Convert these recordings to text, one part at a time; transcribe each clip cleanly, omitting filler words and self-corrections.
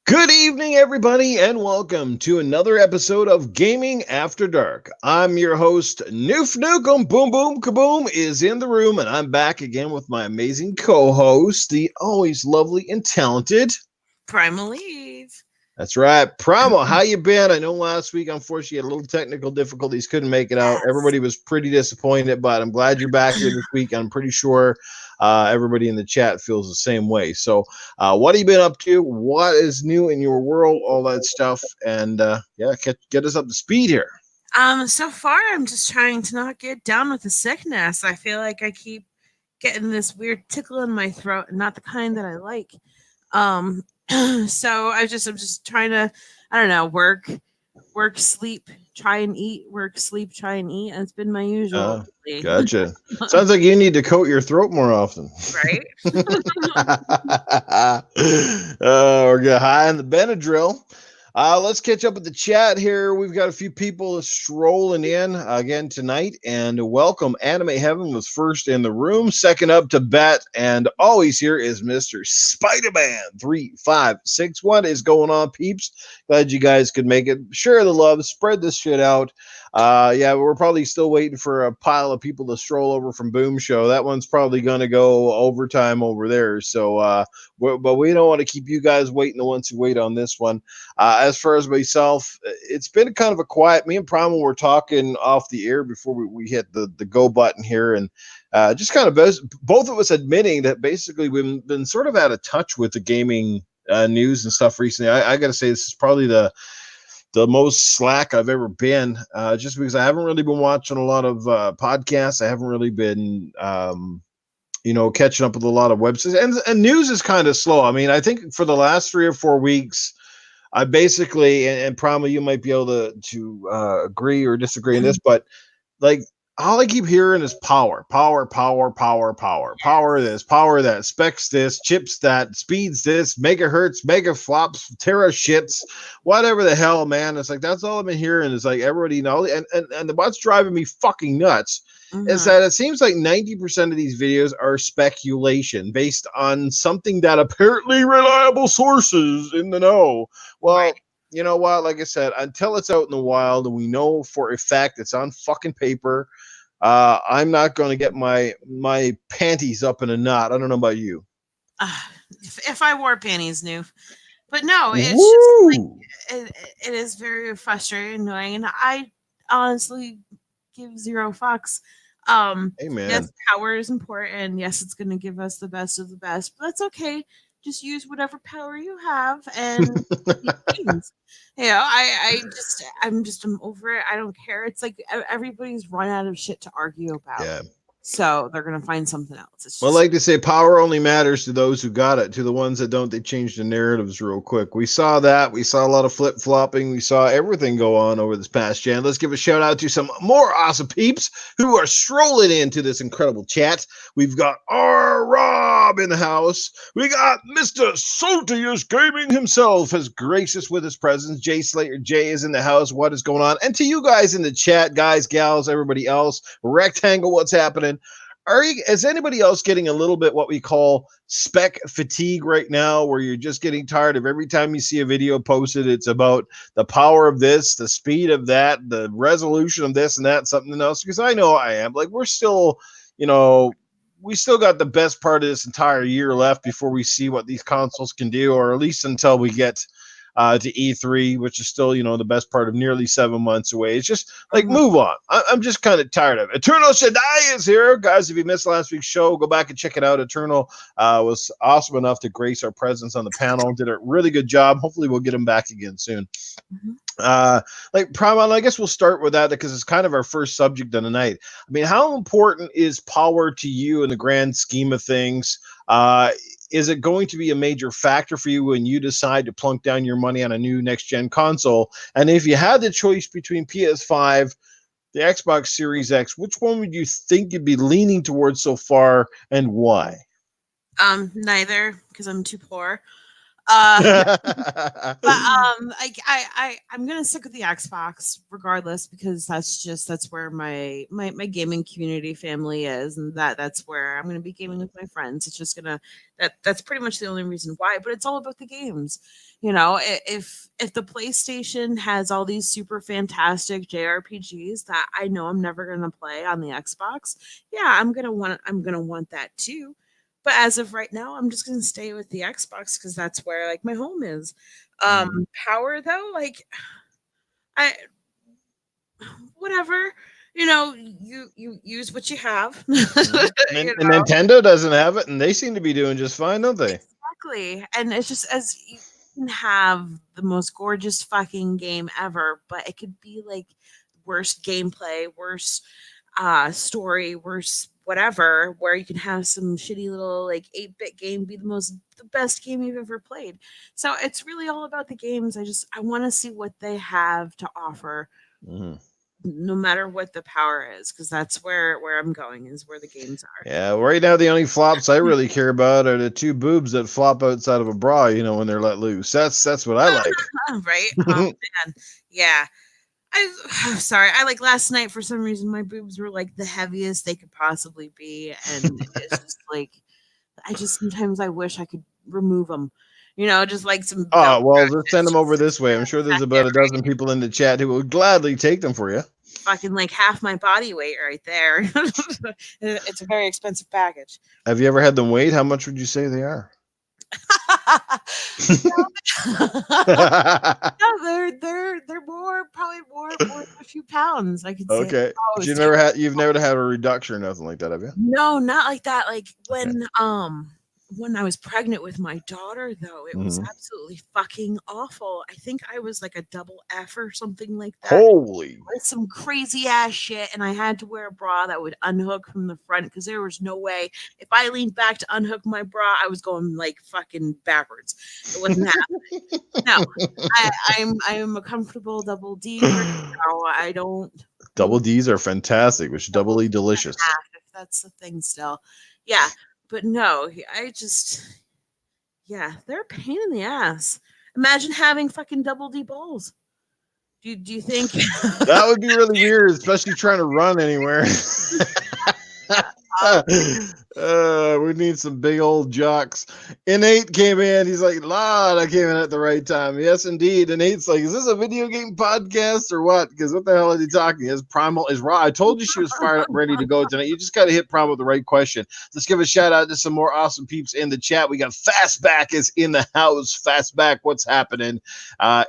Good evening, everybody, and welcome to another episode of Gaming After Dark. I'm your host, Noof Nukem. Boom Boom Kaboom is in the room, and I'm back again with my amazing co-host, the always lovely and talented. Primal Eve. That's right, Primal. How you been? I know last week, unfortunately, you had a little technical difficulties, couldn't make it out. Yes. Everybody was pretty disappointed, but I'm glad you're back here this week. I'm pretty sure everybody in the chat feels the same way. So, what have you been up to? What is new in your world? All that stuff, and yeah, get us up to speed here. So far I'm just trying to not get down with the sickness. I feel like I keep getting this weird tickle in my throat, and not the kind that I like. Um, so I'm just trying to, I don't know, work, sleep, try and eat, work, sleep, try and eat, and it's been my usual Uh, lately. gotcha. Sounds like you need to coat your throat more often. Right? Or get high on the Benadryl. Let's catch up with the chat here. We've got a few people strolling in again tonight, and welcome. Anime Heaven was first in the room. Second up to bat, and always here is Mr. Spider-Man 3561. What is going on, peeps? Glad you guys could make it. Share the love, spread this shit out. Yeah, we're probably still waiting for a pile of people to stroll over from Boom Show. That one's probably going to go overtime over there. So, but we don't want to keep you guys waiting. The ones who wait on this one. As far as myself, it's been kind of a quiet. Me and Primal were talking off the air before we hit the go button here, and just kind of both of us admitting that basically we've been sort of out of touch with the gaming news and stuff recently. I got to say this is probably the most slack I've ever been, just because I haven't really been watching a lot of podcasts. I haven't really been, catching up with a lot of websites, and news is kind of slow. I mean, I think for the last 3 or 4 weeks, I basically, and probably you might be able to agree or disagree in this, but like all I keep hearing is power, power, power, power, power, power this, power that, specs this, chips that, speeds this, megahertz, mega flops, tera shits, whatever the hell, man. It's like that's all I've been hearing. It's like everybody knows, and what's driving me fucking nuts is Hmm. that it seems like 90% of these videos are speculation based on something that apparently reliable sources in the know. Right. Well, you know what? Like I said, until it's out in the wild and we know for a fact it's on fucking paper, I'm not going to get my panties up in a knot. I don't know about you. Uh, if I wore panties, new. But no, it's just like Woo! it is very frustrating, annoying, and I honestly give zero fucks. Yes, Amen. power is important. Yes, it's going to give us the best of the best, but that's okay. Just use whatever power you have and be kings. I'm over it. I don't care. It's like everybody's run out of shit to argue about, Yeah. so they're going to find something else. It's Well, just like they say, power only matters to those who got it. To the ones that don't, they change the narratives real quick. We saw that. We saw a lot of flip flopping. We saw everything go on over this past gen. Let's give a shout out to some more awesome peeps who are strolling into this incredible chat. We've got R. Rob in the house. We got Mr. Saltius Gaming himself has graced us with his presence. Jay Slater J is in the house. What is going on? And to you guys in the chat, guys, gals, everybody else, Rectangle, what's happening? Is anybody else getting a little bit what we call spec fatigue right now, where you're just getting tired of every time you see a video posted, it's about the power of this, the speed of that, the resolution of this and that, something else? Because I know I am. Like, we're still, you know, we still got the best part of this entire year left before we see what these consoles can do, or at least until we get to E3, which is still, the best part of nearly 7 months away. It's just like, Mhm. move on. I'm just kind of tired of it. Eternal Shaddai is here. Guys, if you missed last week's show, go back and check it out. Eternal was awesome enough to grace our presence on the panel. Did a really good job. Hopefully, we'll get him back again soon. Mhm. Like Primal, I guess we'll start with that because it's kind of our first subject of the night. I mean, how important is power to you in the grand scheme of things? Is it going to be a major factor for you when you decide to plunk down your money on a new next gen console? And if you had the choice between PS5, the Xbox Series X, which one would you think you'd be leaning towards so far, and why? Neither, because I'm too poor. I'm gonna stick with the Xbox regardless because that's where my gaming community family is, and that's where I'm gonna be gaming with my friends. It's just gonna that's pretty much the only reason why. But it's all about the games, you know. If the PlayStation has all these super fantastic JRPGs that I know I'm never gonna play on the Xbox, yeah, I'm gonna want that too. But as of right now, I'm just gonna stay with the Xbox because that's where like my home is. Power though, like I whatever, you know, you use what you have. And You know, Nintendo doesn't have it, and they seem to be doing just fine, don't they? exactly. And it's just as you can have the most gorgeous fucking game ever, but it could be like worst gameplay, worst story, worst whatever, where you can have some shitty little like 8-bit game be the best game you've ever played. So it's really all about the games. I want to see what they have to offer, Mm-hmm. no matter what the power is, because that's where I'm going is where the games are. Yeah, well, right now the only flops I really care about are the two boobs that flop outside of a bra, you know, when they're let loose. That's what I like. Right? Oh man, yeah. Sorry. I like last night for some reason my boobs were like the heaviest they could possibly be, and it's just like I just sometimes I wish I could remove them. You know, just like some Oh, belt well, just send patches, them over just this way. I'm sure there's about a right? dozen people in the chat who will gladly take them for you. Fucking like half my body weight right there. It's a very expensive package. Have you ever had them weighed? How much would you say they are? No, they're probably more than a few pounds. I could say. Okay. Oh, But it's you've never had a reduction or nothing like that, have you? no, not like that. Like Okay. when I was pregnant with my daughter though, it was Mhm. absolutely fucking awful. I think I was like a double F or something like that. Holy. With some crazy ass shit, and I had to wear a bra that would unhook from the front because there was no way if I leaned back to unhook my bra, I was going like fucking backwards. It wasn't happening. No, I'm a comfortable double D right now. I don't Double D's are fantastic, which double doubly D and a delicious. half if that's the thing still. Yeah, but no, I just yeah, they're a pain in the ass. Imagine having fucking double D balls. Do you think That would be really weird, especially trying to run anywhere. We need some big old jocks. Innate came in. He's like, Lord, I came in at the right time. Yes, indeed. Innate's like, is this a video game podcast or what? Because what the hell is he talking? His Primal is raw. I told you she was fired up, ready to go tonight. You just got to hit Primal with the right question. Let's give a shout out to some more awesome peeps in the chat. We got Fastback is in the house. Fastback, what's happening?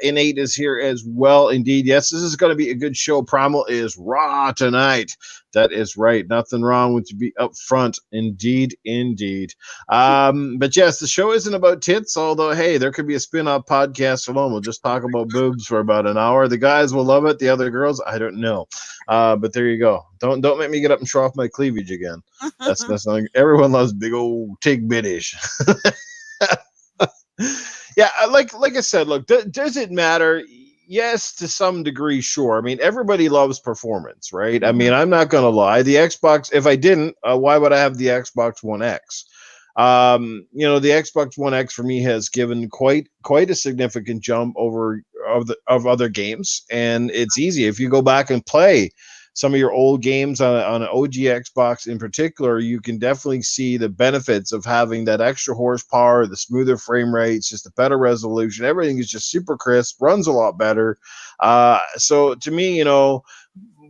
Innate is here as well. Indeed. Yes, this is going to be a good show. Primal is raw tonight. That is right. Nothing wrong with to be up front. Indeed, indeed. But yes, the show isn't about tits, although, hey, there could be a spin-off podcast alone. We'll just talk about boobs for about an hour. The guys will love it. The other girls, I don't know. But there you go. Don't make me get up and show off my cleavage again. That's not, everyone loves big old tig bittish. Yeah, like I said, look, does it matter? Yes, to some degree, sure. I mean, everybody loves performance, right? I mean, I'm not gonna lie. The Xbox, if I didn't, why would I have the Xbox One X? You know, the Xbox One X for me has given quite a significant jump over of other games, and it's easy if you go back and play some of your old games on an OG Xbox in particular. You can definitely see the benefits of having that extra horsepower, the smoother frame rates, just a better resolution. Everything is just super crisp, runs a lot better. So to me, you know,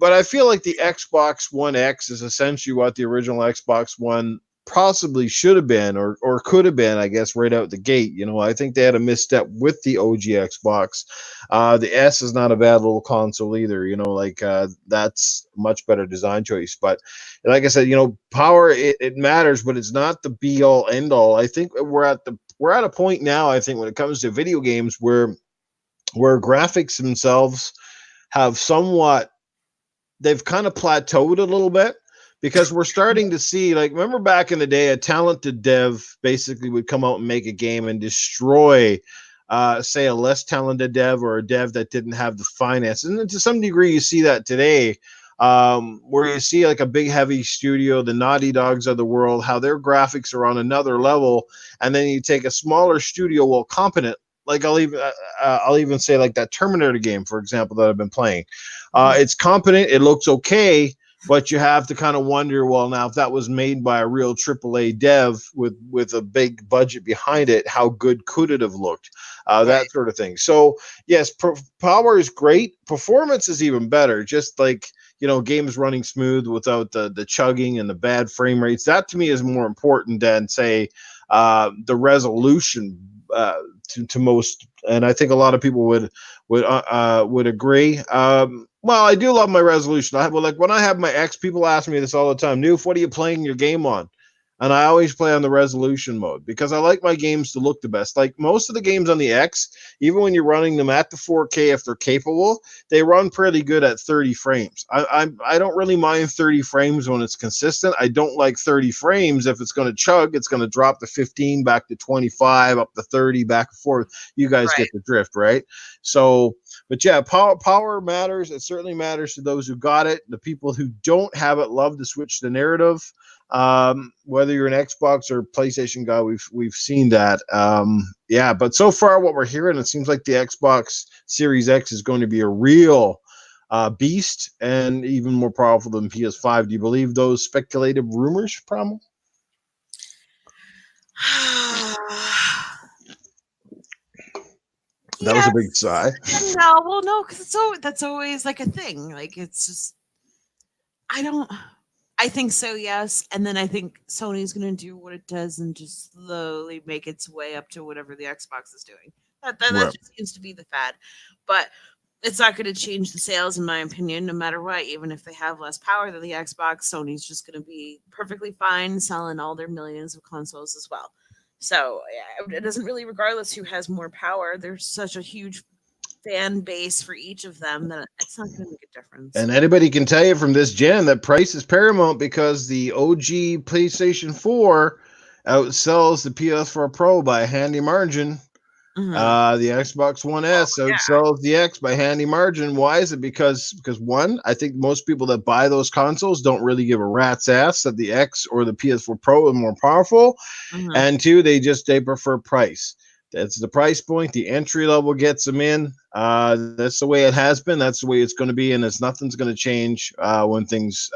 but I feel like the Xbox One X is essentially what the original Xbox One possibly should have been or could have been, I guess, right out the gate. You know, I think they had a misstep with the OG Xbox. The S is not a bad little console either. You know, like that's a much better design choice. But like I said, you know, power it matters, but it's not the be all end all. I think we're at a point now, I think, when it comes to video games where graphics themselves have somewhat, they've kind of plateaued a little bit, because we're starting to see, like, remember back in the day, a talented dev basically would come out and make a game and destroy, say, a less talented dev or a dev that didn't have the finances. And to some degree, you see that today. where you see like a big heavy studio, the Naughty Dogs of the world, how their graphics are on another level, and then you take a smaller studio, well, competent. Like I'll even say like that Terminator game, for example, that I've been playing. It's competent. It looks okay, but you have to kind of wonder, well, now if that was made by a real AAA dev with a big budget behind it, how good could it have looked? That sort of thing. So yes, power is great. Performance is even better. Just like, you know, games running smooth without the chugging and the bad frame rates. That to me is more important than say the resolution to most. And I think a lot of people would agree. Well, I do love my resolution. Like when I have my X, people ask me this all the time. Noof, what are you playing your game on? And I always play on the resolution mode because I like my games to look the best. Like most of the games on the X, even when you're running them at the 4K if they're capable, they run pretty good at 30 frames. I don't really mind 30 frames when it's consistent. I don't like 30 frames if it's going to chug. It's going to drop to 15, back to 25, up to 30, back and forth. You guys get the drift, right? So, but yeah, power matters. It certainly matters to those who got it. The people who don't have it love to switch the narrative. Whether you're an Xbox or PlayStation guy, we've seen that. Yeah, but so far what we're hearing, it seems like the Xbox Series X is going to be a real beast and even more powerful than PS5. Do you believe those speculative rumors, Primal? That was a big sigh. No, well, no, because that's always like a thing. Like it's just, I think so, yes. And then I think Sony's going to do what it does and just slowly make its way up to whatever the Xbox is doing. That just seems to be the fad. But it's not going to change the sales, in my opinion, no matter what. Even if they have less power than the Xbox, Sony's just going to be perfectly fine selling all their millions of consoles as well. So yeah, it doesn't really, regardless who has more power, there's such a huge fan base for each of them that it's not going to make a difference. And anybody can tell you from this gen that price is paramount because the OG PlayStation 4 outsells the PS4 Pro by a handy margin. The Xbox One S outsells the X by handy margin. Why is it? Because one, I think most people that buy those consoles don't really give a rat's ass that the X or the PS4 Pro are more powerful. And two, they prefer price. That's the price point. The entry level gets them in. That's the way it has been. That's the way it's going to be, and nothing's going to change when things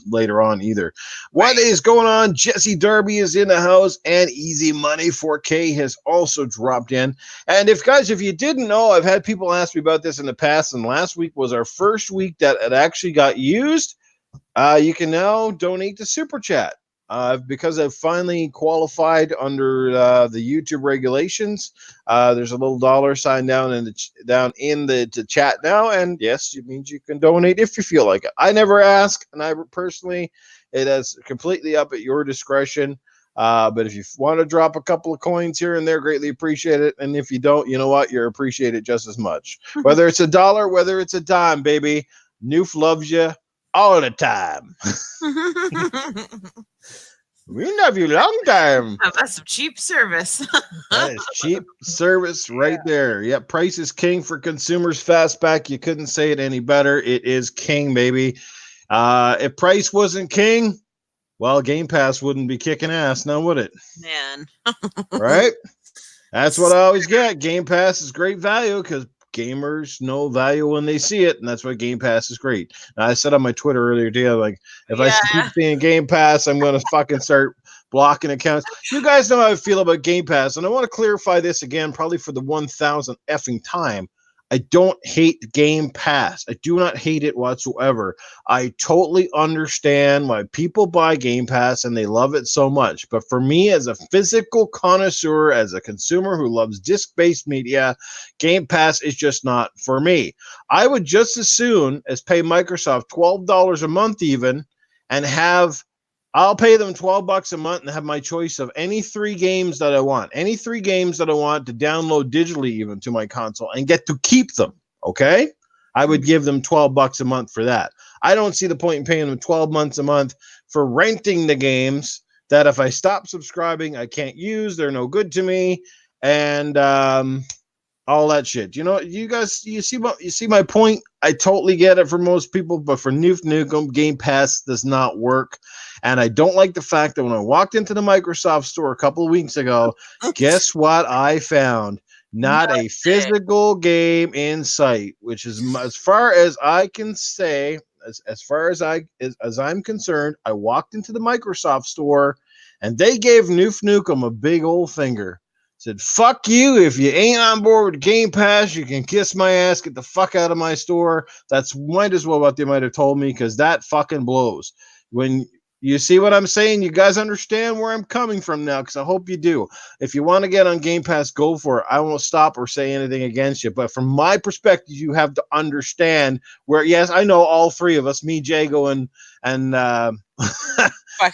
later on either. What is going on? Jesse Darby is in the house, and Easy Money 4K has also dropped in. And if you didn't know, I've had people ask me about this in the past, and last week was our first week that it actually got used. You can now donate to Super Chat. Because I've finally qualified under the YouTube regulations. There's a little $sign down in the chat now, and yes, it means you can donate if you feel like it. I never ask, and I personally, it is completely up at your discretion. But if you want to drop a couple of coins here and there, greatly appreciate it. And if you don't, you know what? You're appreciated just as much. Whether it's $1, whether it's a dime, baby, Noof loves you all the time. We love you long time. Oh, that's some cheap service. That is cheap service right there. Yep, price is king for consumers. Fastback, you couldn't say it any better. It is king, baby. If price wasn't king, well, Game Pass wouldn't be kicking ass, now would it? Man. Right? That's what I always get. Game Pass is great value because gamers know value when they see it, and that's why Game Pass is great. And I said on my Twitter earlier today, like, if I keep seeing Game Pass, I'm going to fucking start blocking accounts. You guys know how I feel about Game Pass, and I want to clarify this again, probably for the 1,000th effing time. I don't hate Game Pass. I do not hate it whatsoever. I totally understand why people buy Game Pass and they love it so much. But for me, as a physical connoisseur, as a consumer who loves disc-based media, Game Pass is just not for me. I would just as soon as pay Microsoft $12 a month even and I'll pay them $12 a month and have my choice of any 3 games that I want. Any 3 games that I want to download digitally even to my console and get to keep them, okay? I would give them $12 a month for that. I don't see the point in paying them 12 months a month for renting the games that if I stop subscribing, I can't use. They're no good to me. And all that shit. You know, you guys, you see my point. I totally get it for most people, but for Nuke Nukem, Game Pass does not work. And I don't like the fact that when I walked into the Microsoft store a couple of weeks ago, guess what I found? Not a physical game in sight, which is as far as I can say. As far as I'm concerned, I walked into the Microsoft store, and they gave Nuke Nukem a big old finger. Said, fuck you. If you ain't on board with Game Pass, you can kiss my ass. Get the fuck out of my store. That's might as well what they might have told me, because that fucking blows. When you see what I'm saying, you guys understand where I'm coming from now, because I hope you do. If you want to get on Game Pass, go for it. I won't stop or say anything against you. But from my perspective, you have to understand where, yes, I know all three of us, me, Jago, and and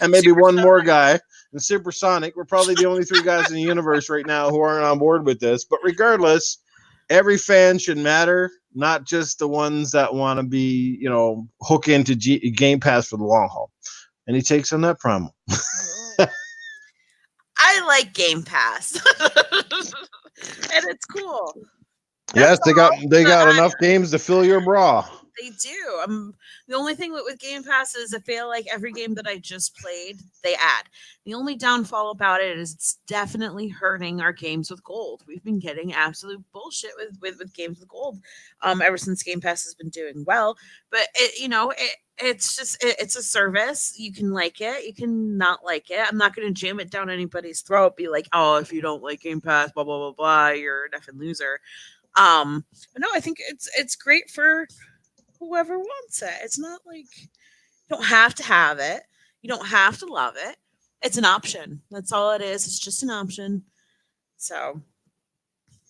maybe one more guy. And Supersonic, we're probably the only three guys in the universe right now who aren't on board with this. But regardless, every fan should matter, not just the ones that want to be, hook into Game Pass for the long haul. And he takes on that promo. I like Game Pass, and it's cool. Yes, they got enough games to fill your bra. They do. The only thing with Game Pass is I feel like every game that I just played, they add. The only downfall about it is it's definitely hurting our games with gold. We've been getting absolute bullshit with games with gold ever since Game Pass has been doing well. But it's just it's a service. You can like it, you can not like it. I'm not going to jam it down anybody's throat. Be like, oh, if you don't like Game Pass, blah blah blah blah, you're an effing loser. But no, I think it's great for whoever wants it. It's not like you don't have to have it. You don't have to love it. It's an option. That's all it is. It's just an option. So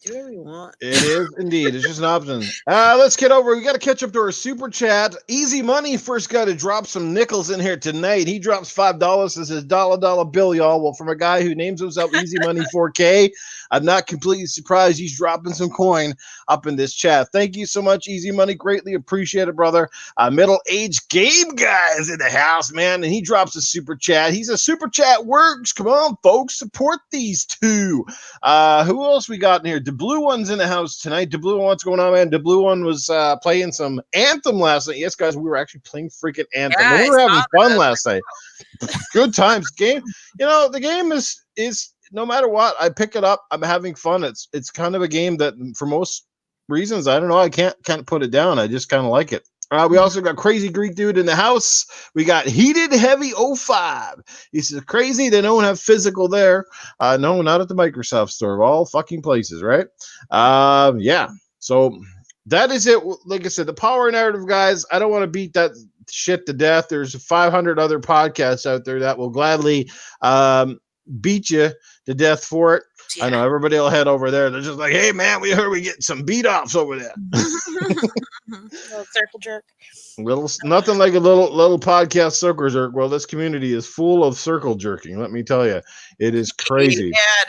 do whatever you want. It is indeed. It's just an option. Let's get over. We got to catch up to our super chat. Easy Money first got to drop some nickels in here tonight. He drops $5 as his dollar bill, y'all. Well, from a guy who names himself Easy Money 4K, I'm not completely surprised he's dropping some coin up in this chat. Thank you so much, Easy Money. Greatly appreciate it, brother. Middle-aged game guy is in the house, man, and he drops a super chat. He's a super chat works. Come on, folks, support these two. Who else we got in here? The Blue One's in the house tonight. The Blue One, what's going on, man? The Blue One was playing some Anthem last night. Yes, guys, we were actually playing freaking Anthem. Yeah, we were having fun last night. Good times. Game, the game is no matter what, I pick it up. I'm having fun. It's kind of a game that, for most reasons, I don't know, I can't put it down. I just kind of like it. We also got Crazy Greek Dude in the house. We got Heated Heavy 05. He says, crazy, they don't have physical there. No, not at the Microsoft store. All fucking places, right? Yeah. So that is it. Like I said, the power narrative, guys, I don't want to beat that shit to death. There's 500 other podcasts out there that will gladly beat you to death for it. Yeah. I know everybody will head over there. They're just like, hey, man, we heard we get some beat-offs over there. Little circle jerk. Nothing like a little podcast circle jerk. Well, this community is full of circle jerking. Let me tell you, it is crazy. Yeah, it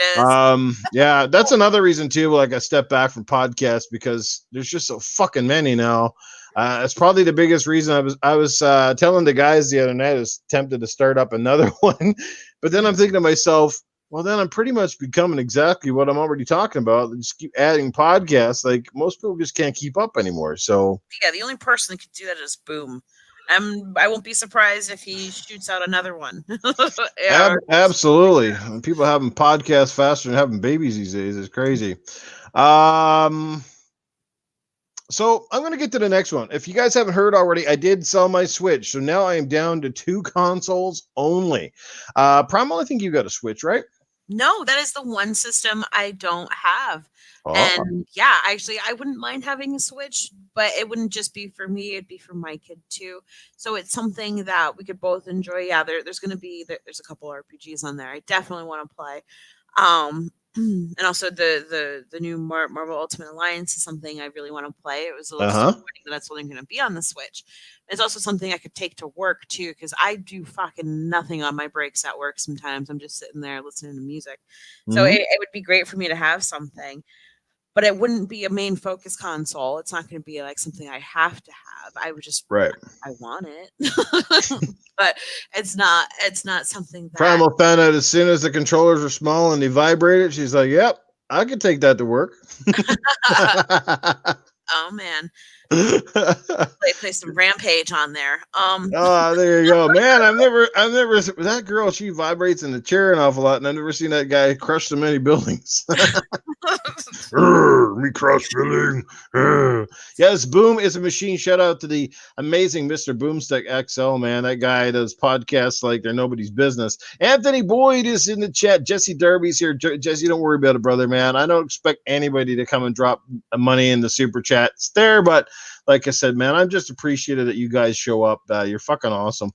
is. Yeah, that's another reason too. Like, I step back from podcasts because there's just so fucking many now. It's probably the biggest reason. I was telling the guys the other night, I was tempted to start up another one, but then I'm thinking to myself, well, then I'm pretty much becoming exactly what I'm already talking about. Just keep adding podcasts. Like, most people just can't keep up anymore. So yeah, the only person that can do that is Boom. I won't be surprised if he shoots out another one. Absolutely. People having podcasts faster than having babies these days is crazy. So I'm going to get to the next one. If you guys haven't heard already, I did sell my Switch. So now I am down to 2 consoles only. Primal, I think you got a Switch, right? No, that is the one system I don't have. Oh. And yeah, actually, I wouldn't mind having a Switch, but it wouldn't just be for me. It'd be for my kid too. So it's something that we could both enjoy. Yeah, there's a couple RPGs on there I definitely want to play. And also the new Marvel Ultimate Alliance is something I really want to play. It was a little disappointing that that's only going to be on the Switch. It's also something I could take to work too, because I do fucking nothing on my breaks at work. Sometimes I'm just sitting there listening to music. So it would be great for me to have something, but it wouldn't be a main focus console. It's not going to be like something I have to have. I would just, I want it, but it's not something that Primal found out as soon as the controllers are small and they vibrated. She's like, yep, I could take that to work. Oh man, play some Rampage on there. Oh, there you go, man. I've never. That girl, she vibrates in the chair an awful lot, and I've never seen that guy crush so many buildings. Me crush building. Yes, Boom is a machine. Shout out to the amazing Mr. Boomstick XL, man. That guy does podcasts like they're nobody's business. Anthony Boyd is in the chat. Jesse Derby's here. Jesse, don't worry about it, brother, man. I don't expect anybody to come and drop money in the super chat. It's there, but like I said, man, I'm just appreciative that you guys show up. You're fucking awesome.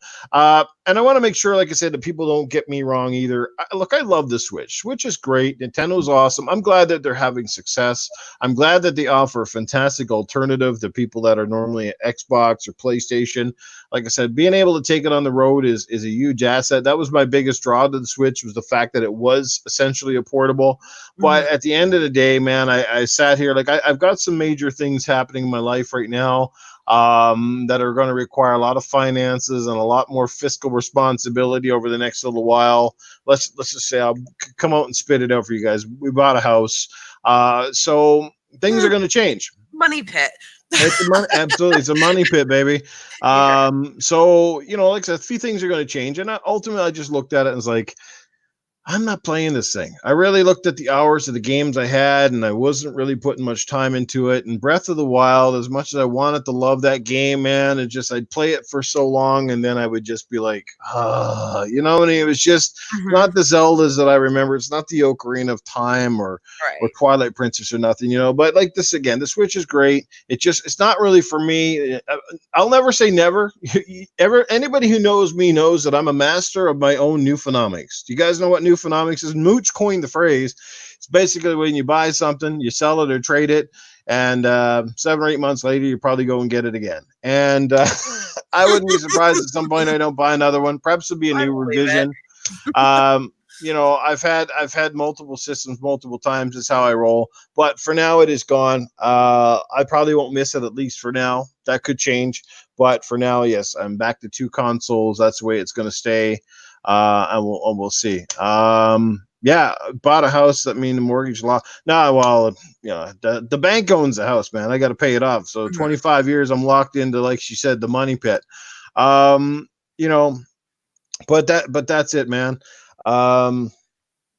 And I want to make sure, like I said, that people don't get me wrong either. Look, I love the Switch. Switch is great. Nintendo's awesome. I'm glad that they're having success. I'm glad that they offer a fantastic alternative to people that are normally at Xbox or PlayStation. Like I said, being able to take it on the road is a huge asset. That was my biggest draw to the Switch, was the fact that it was essentially a portable. But at the end of the day, man, I sat here, like I've got some major things happening in my life right now that are going to require a lot of finances and a lot more fiscal responsibility over the next little while. Let's just say I'll come out and spit it out for you guys. We bought a house, so things are going to change. Money pit. It's a money, absolutely, it's a money pit, baby. So like I said, a few things are going to change, and ultimately, I just looked at it and was like, I'm not playing this thing. I really looked at the hours of the games I had, and I wasn't really putting much time into it. And Breath of the Wild, as much as I wanted to love that game, man, I'd play it for so long, and then I would just be like, and it was just not the Zeldas that I remember. It's not the Ocarina of Time or Twilight Princess or nothing, But like this again, the Switch is great. It's not really for me. I'll never say never. Anybody who knows me knows that I'm a master of my own Newfonomics. Do you guys know what Newfonomics is? Mooch coined the phrase. It's basically when you buy something, you sell it or trade it, and 7 or 8 months later, you probably go and get it again. And I wouldn't be surprised at some point I don't buy another one. Perhaps it'll be a new revision. I've had multiple systems multiple times. It's how I roll. But for now, it is gone. I probably won't miss it, at least for now. That could change. But for now, yes, I'm back to 2 consoles. That's the way it's going to stay. And we'll see. Bought a house. That means the mortgage law. No, well, the bank owns the house, man. I got to pay it off. So 25 years, I'm locked into, like she said, the money pit. But that's it, man. But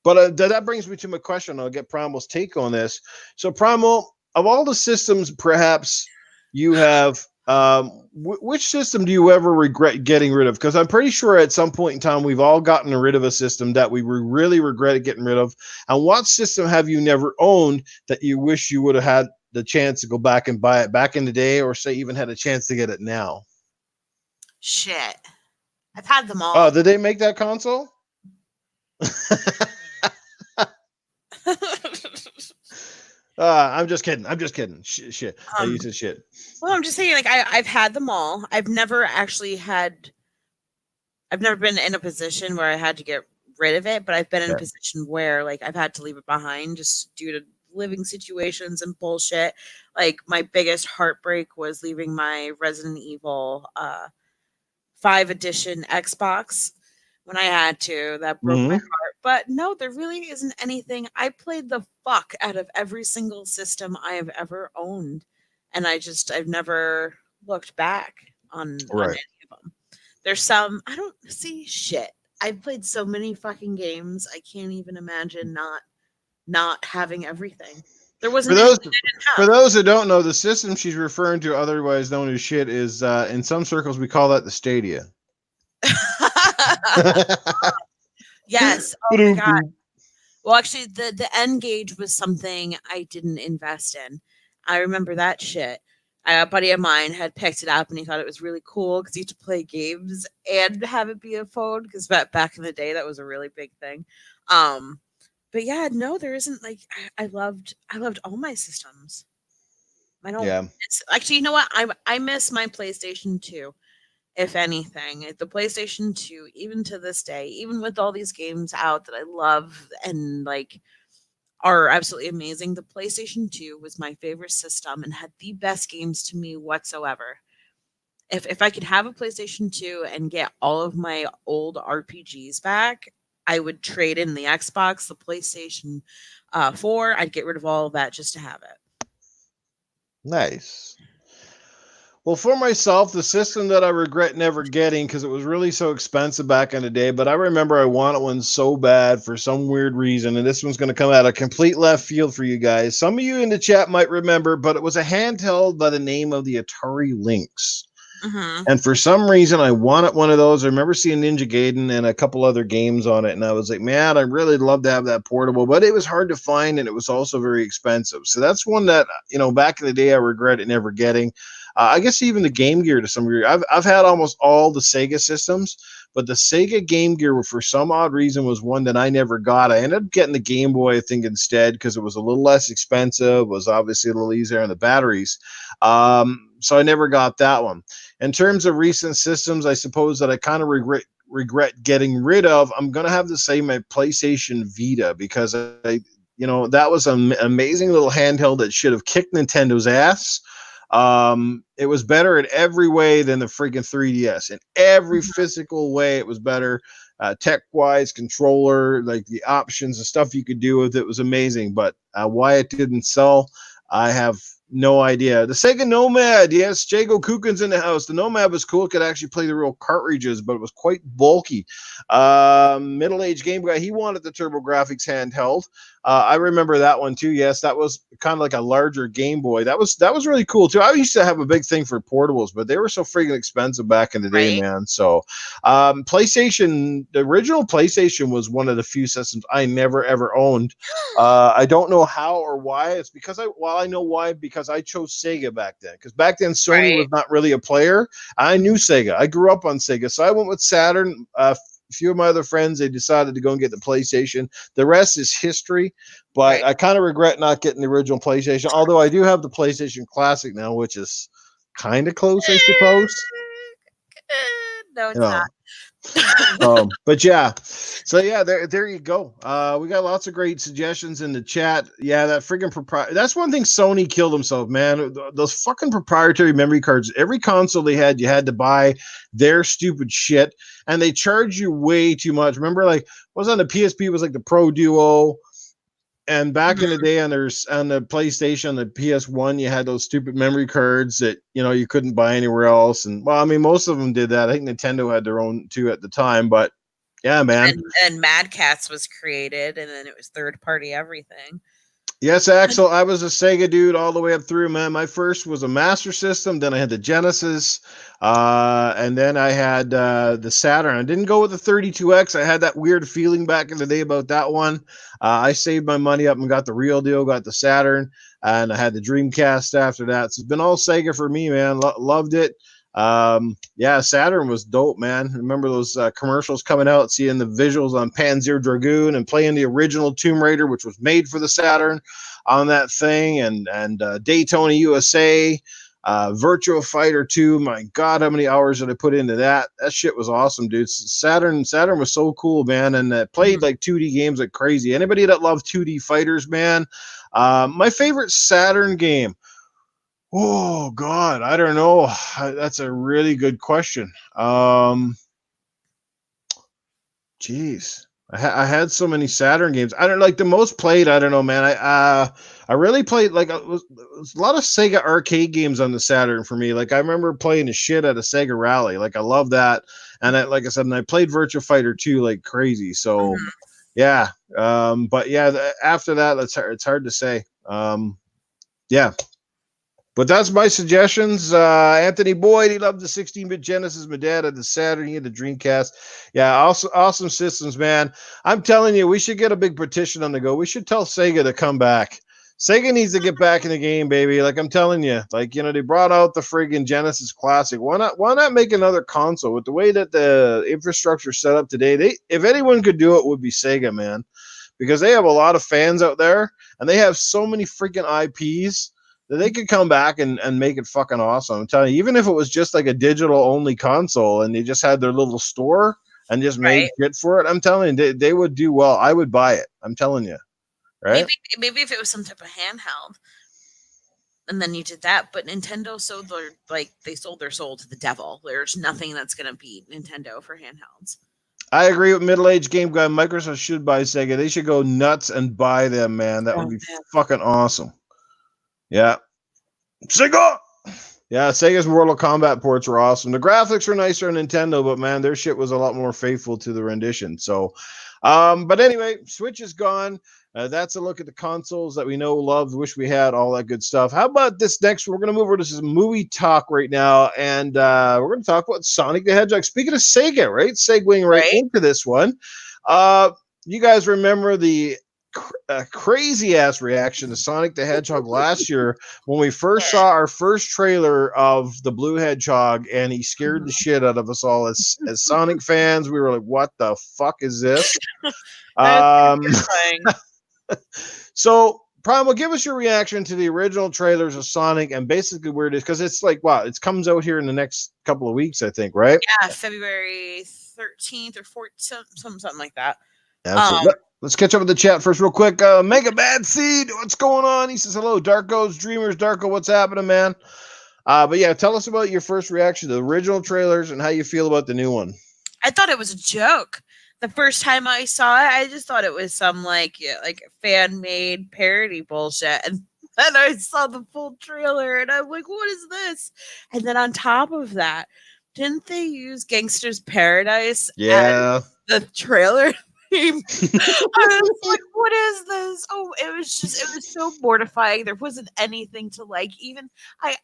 that brings me to my question. I'll get Primal's take on this. So, Primal, of all the systems, perhaps you have. Which system do you ever regret getting rid of? Because I'm pretty sure at some point in time we've all gotten rid of a system that we really regretted getting rid of. And what system have you never owned that you wish you would have had the chance to go back and buy it back in the day, or say even had a chance to get it now? Shit, I've had them all. Oh, did they make that console? I'm just kidding. Shit. I use this shit. Well, I'm just saying, like, I've had them all. I've never been in a position where I had to get rid of it, but I've been in a position where, like, I've had to leave it behind just due to living situations and bullshit. Like, my biggest heartbreak was leaving my Resident Evil 5 edition Xbox when I had to. That broke my heart. But no, there really isn't anything. I played the fuck out of every single system I have ever owned. And I've never looked back on any of them. There's some, I don't see shit. I've played so many fucking games. I can't even imagine not having everything. There wasn't for those who don't know, the system she's referring to, otherwise known as shit, is in some circles we call that the Stadia. Yes. Oh my God. Well, actually, the N-Gage was something I didn't invest in. I remember that shit. A buddy of mine had picked it up and he thought it was really cool because he used to play games and have it be a phone, because back in the day that was a really big thing. But yeah, no, there isn't. Like, I loved all my systems. I don't. Yeah. Actually, you know what? I miss my PlayStation 2. If anything, the PlayStation 2, even to this day, even with all these games out that I love and like are absolutely amazing, the PlayStation 2 was my favorite system and had the best games to me whatsoever. If I could have a PlayStation 2 and get all of my old RPGs back, I would trade in the Xbox, the PlayStation 4. I'd get rid of all of that just to have it. Nice. Well, for myself, the system that I regret never getting because it was really so expensive back in the day, but I remember I wanted one so bad for some weird reason, and this one's going to come out of complete left field for you guys. Some of you in the chat might remember, but it was a handheld by the name of the Atari Lynx. Mm-hmm. And for some reason, I wanted one of those. I remember seeing Ninja Gaiden and a couple other games on it, and I was like, man, I really love to have that portable, but it was hard to find, and it was also very expensive. So that's one that, back in the day, I regret it never getting. I guess even the Game Gear to some degree. I've had almost all the Sega systems, but the Sega Game Gear, for some odd reason, was one that I never got. I ended up getting the Game Boy, I think, instead because it was a little less expensive, was obviously a little easier on the batteries. So I never got that one. In terms of recent systems, I suppose that I kind of regret getting rid of. I'm gonna have to say my PlayStation Vita because that was an amazing little handheld that should have kicked Nintendo's ass. It was better in every way than the freaking 3DS. In every physical way, it was better. Tech wise, controller, like the options, the stuff you could do with it was amazing. But why it didn't sell, I have no idea. The Sega Nomad, yes, Jago Kukin's in the house. The Nomad was cool. It could actually play the real cartridges, but it was quite bulky. Middle-aged game guy, he wanted the TurboGrafx handheld. I remember that one too. Yes, that was kind of like a larger Game Boy. That was really cool too. I used to have a big thing for portables, but they were so freaking expensive back in the day, man. So, PlayStation, the original PlayStation was one of the few systems I never ever owned. I don't know how or why. It's because I know why, because I chose Sega back then. Because back then Sony was not really a player. I knew Sega. I grew up on Sega, so I went with Saturn. A few of my other friends, they decided to go and get the PlayStation. The rest is history, but I kind of regret not getting the original PlayStation, although I do have the PlayStation Classic now, which is kind of close, I suppose. No, it's not. But yeah, so yeah, there you go. We got lots of great suggestions in the chat. Yeah, that freaking that's one thing Sony killed themselves, man. Those fucking proprietary memory cards. Every console they had, you had to buy their stupid shit, and they charge you way too much. Remember, like, what was on the PSP was like the Pro Duo. And back in the day on the PlayStation, the PS1, you had those stupid memory cards that, you couldn't buy anywhere else. And well, I mean, most of them did that. I think Nintendo had their own too at the time, but yeah, man. And Mad Catz was created, and then it was third party everything. Yes, Axel, I was a Sega dude all the way up through, man. My first was a Master System, then I had the Genesis, and then I had the Saturn. I didn't go with the 32X. I had that weird feeling back in the day about that one. I saved my money up and got the real deal, got the Saturn, and I had the Dreamcast after that. So it's been all Sega for me, man. Loved it. Yeah, Saturn was dope, man. Remember those commercials coming out, seeing the visuals on Panzer Dragoon and playing the original Tomb Raider, which was made for the Saturn on that thing, and Daytona USA, Virtua Fighter 2. My God, how many hours did I put into that? That shit was awesome, dude. Saturn was so cool, man, and played like 2D games like crazy. Anybody that loved 2D fighters, man. My favorite Saturn game. Oh God, I don't know. That's a really good question. Geez, I had so many Saturn games. I don't like the most played. I don't know, man. I really played like it was a lot of Sega arcade games on the Saturn for me. Like I remember playing the shit out of Sega Rally. Like I love that, and like I said, and I played Virtua Fighter 2 like crazy. So yeah, but yeah, after that, it's hard to say. Yeah. But that's my suggestions. Anthony Boyd, he loved the 16-bit Genesis. My dad had the Saturn, he had the Dreamcast. Yeah, also awesome systems, man. I'm telling you, we should get a big petition on the go. We should tell Sega to come back. Sega needs to get back in the game, baby. Like I'm telling you, like they brought out the friggin' Genesis Classic. Why not make another console with the way that the infrastructure set up today? If anyone could do it, would be Sega, man, because they have a lot of fans out there and they have so many freaking IPs. They could come back and make it fucking awesome. I'm telling you, even if it was just like a digital only console and they just had their little store and just made shit for it, I'm telling you, they would do well. I would buy it. I'm telling you, right? Maybe if it was some type of handheld, and then you did that. But Nintendo sold they sold their soul to the devil. There's nothing that's gonna beat Nintendo for handhelds. I agree with middle-aged game guy. Microsoft should buy Sega. They should go nuts and buy them, man. That Oh would be man. fucking awesome. Yeah. Sega! Yeah, Sega's Mortal Kombat ports were awesome. The graphics were nicer on Nintendo, but man, their shit was a lot more faithful to the rendition. So, but anyway, Switch is gone. That's a look at the consoles that we know, loved, wish we had, all that good stuff. How about this next? We're going to move over to some movie talk right now, and we're going to talk about Sonic the Hedgehog. Speaking of Sega, right? Segueing right Right? into this one. Uh, you guys remember the crazy ass reaction to Sonic the Hedgehog last year when we first saw our first trailer of the Blue Hedgehog, and he scared the shit out of us all as Sonic fans. We were like, "What the fuck is this?" That's Um, terrifying. so, Primal, give us your reaction to the original trailers of Sonic and basically where it is, because it's like, wow, it comes out here in the next couple of weeks, I think, right? Yeah, February 13th or 14th, something like that. Absolutely. Let's catch up with the chat first, real quick. Mega Bad Seed, what's going on? He says hello. Darko's Dreamers, Darko, what's happening, man? But yeah, tell us about your first reaction to the original trailers and how you feel about the new one. I thought it was a joke. The first time I saw it, I just thought it was some like fan made parody bullshit. And then I saw the full trailer and I'm like, what is this? And then on top of that, didn't they use Gangster's Paradise as Yeah. the trailer theme? I was like, what is this? Oh, it was so mortifying. There wasn't anything to like. Even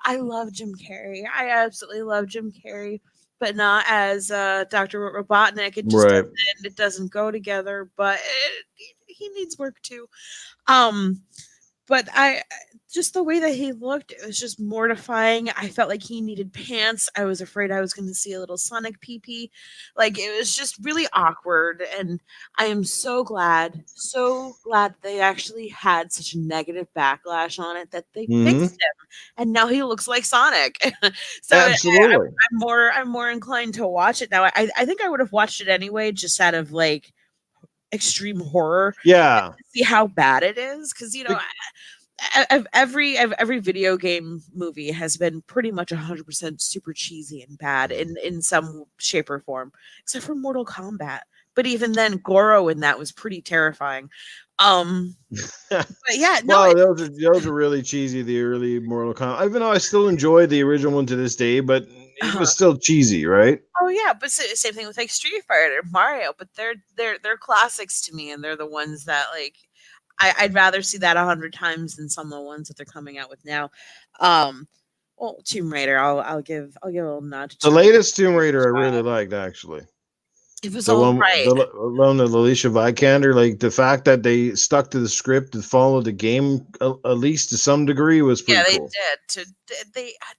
I love Jim Carrey. I absolutely love Jim Carrey, but not as Dr. Robotnik. Right. It doesn't go together. But he needs work too. Um, but I just the way that he looked, it was just mortifying. I felt like he needed pants. I was afraid I was going to see a little Sonic pee. Like it was just really awkward. And I am so glad they actually had such a negative backlash on it that they fixed him, and now he looks like Sonic. So Absolutely. I'm more inclined to watch it now. I think I would have watched it anyway, just out of like extreme horror. Yeah. See how bad it is, because every video game movie has been pretty much 100% super cheesy and bad in some shape or form, except for Mortal Kombat. But even then, Goro in that was pretty terrifying. But yeah, no, Well, those are really cheesy. The early Mortal Kombat, even though I still enjoy the original one to this day, but it was still cheesy, right? oh yeah, but same thing with like Street Fighter, Mario. But they're classics to me, and they're the ones that like I'd rather see that 100 times than some of the ones that they're coming out with now. Well, Tomb Raider, I'll give a little nod to The Tomb Raider. latest Tomb Raider I really liked, actually. It was The all one, right. the one with Alicia Vikander, like the fact that they stuck to the script and followed the game at least to some degree was pretty Yeah, they cool. did.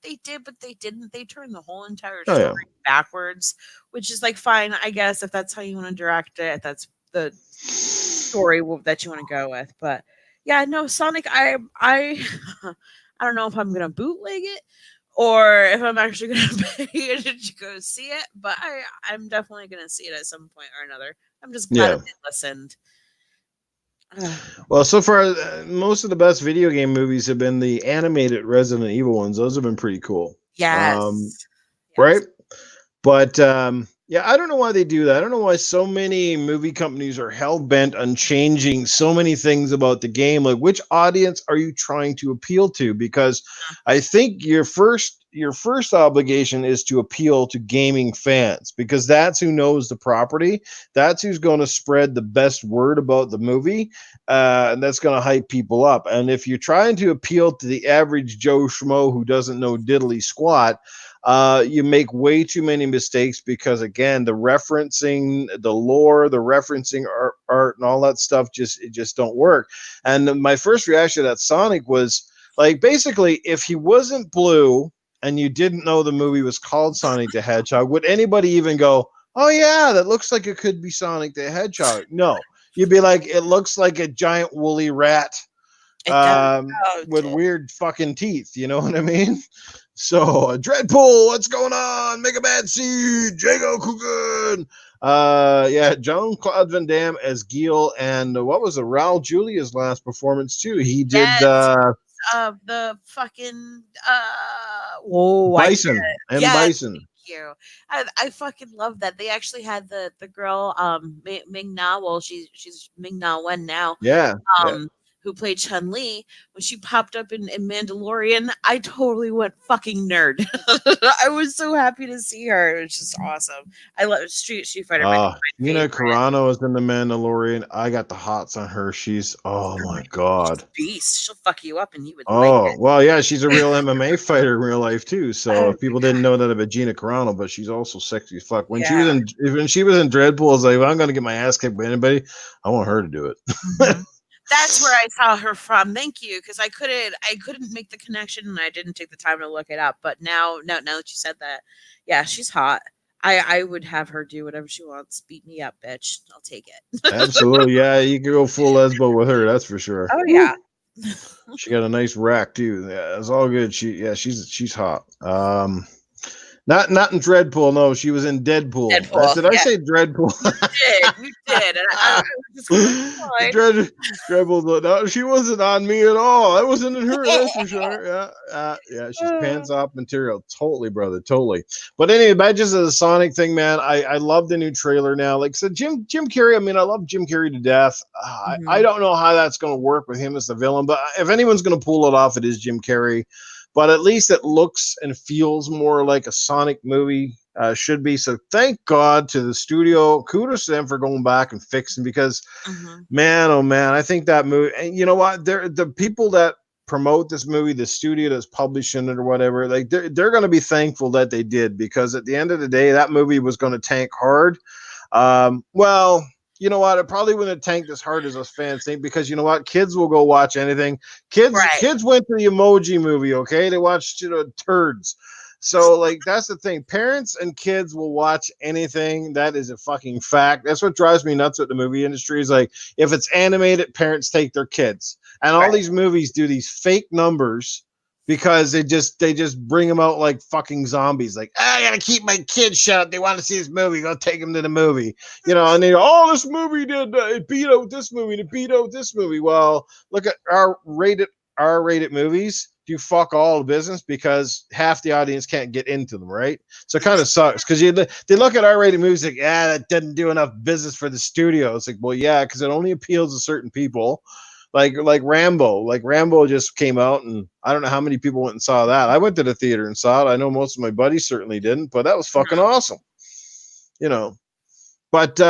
They did, but they didn't. They turned the whole entire Oh story yeah, backwards, which is like fine, I guess, if that's how you want to direct it. If that's the story that you want to go with. But yeah, no, Sonic. I I don't know if I'm gonna bootleg it or if I'm actually gonna pay to go see it. But I'm definitely gonna see it at some point or another. I'm just glad yeah. they listened. Well, so far, most of the best video game movies have been the animated Resident Evil ones. Those have been pretty cool. Yes. Right? But yeah, I don't know why they do that. I don't know why so many movie companies are hell bent on changing so many things about the game. Like, which audience are you trying to appeal to? Because I think your first obligation is to appeal to gaming fans, because that's who knows the property. That's who's going to spread the best word about the movie, and that's going to hype people up. And if you're trying to appeal to the average Joe Schmo who doesn't know diddly squat, you make way too many mistakes, because again, the referencing, the lore, the referencing art and all that stuff just don't work. And my first reaction to that Sonic was like, basically, if he wasn't blue and you didn't know the movie was called Sonic the Hedgehog, would anybody even go, oh yeah, that looks like it could be Sonic the Hedgehog? No, you'd be like, it looks like a giant woolly rat with weird fucking teeth. You know what I mean? So, Dreadpool, what's going on? Mega Bad Seed, Jago Kugan. Yeah, Jean-Claude Van Damme as Gil, and what was the Raul Julia's last performance too? He did the fucking whoa, Bison and yes, Bison. you. I fucking love that. They actually had the girl Ming Na. Well, she's Ming Na Wen now. Yeah, yeah. Um, who played Chun Li when she popped up in Mandalorian. I totally went fucking nerd. I was so happy to see her. It was just awesome. I love Street Fighter. My Gina favorite. Carano is in The Mandalorian. I got the hots on her. She's oh my god. Beast. She'll fuck you up and you would like Oh it. well, yeah, she's a real MMA fighter in real life too. So if people didn't know that about Gina Carano, but she's also sexy as fuck. When she was in Dreadpool, I was like, well, I'm gonna get my ass kicked by anybody. I want her to do it. Mm-hmm. That's where I saw her from. Thank you, because I couldn't make the connection and I didn't take the time to look it up. But now that you said that, yeah, she's hot. I would have her do whatever she wants. Beat me up, bitch. I'll take it. Absolutely, yeah, you could go full lesbo with her. That's for sure. Oh yeah. She got a nice rack too. Yeah, it's all good. She's hot. Not in Dreadpool. No, she was in Deadpool. Did I say Dreadpool? You did. And I was just Dreadpool. No, she wasn't on me at all. I wasn't in her. That's for sure. Yeah. She's pants off material. Totally, brother. Totally. But anyway, back just as a Sonic thing, man. I love the new trailer now. Like I said, Jim Carrey. I mean, I love Jim Carrey to death. I don't know how that's going to work with him as the villain, but if anyone's going to pull it off, it is Jim Carrey. But at least it looks and feels more like a Sonic movie should be. So thank God to the studio. Kudos to them for going back and fixing because, man, oh man, I think that movie. And you know what? The people that promote this movie, the studio that's publishing it or whatever, like they're going to be thankful that they did because at the end of the day, that movie was going to tank hard. Well. You know what? It probably wouldn't have tanked as hard as us fans think because you know what? Kids will go watch anything. Kids went to the Emoji Movie, okay? They watched turds. So like that's the thing. Parents and kids will watch anything. That is a fucking fact. That's what drives me nuts with the movie industry. Is like if it's animated, parents take their kids, and all these movies do these fake numbers. Because they just bring them out like fucking zombies. Like, I gotta keep my kids shut. They want to see this movie. Go take them to the movie. You know, and they go, this movie did it beat out this movie. It beat out this movie. Well, look at R-rated movies. Do fuck all the business because half the audience can't get into them, right? So it kind of sucks because they look at R-rated movies like, that didn't do enough business for the studio. It's like, well, yeah, because it only appeals to certain people. Like Rambo. Like Rambo just came out, and I don't know how many people went and saw that. I went to the theater and saw it. I know most of my buddies certainly didn't, but that was fucking awesome. You know. But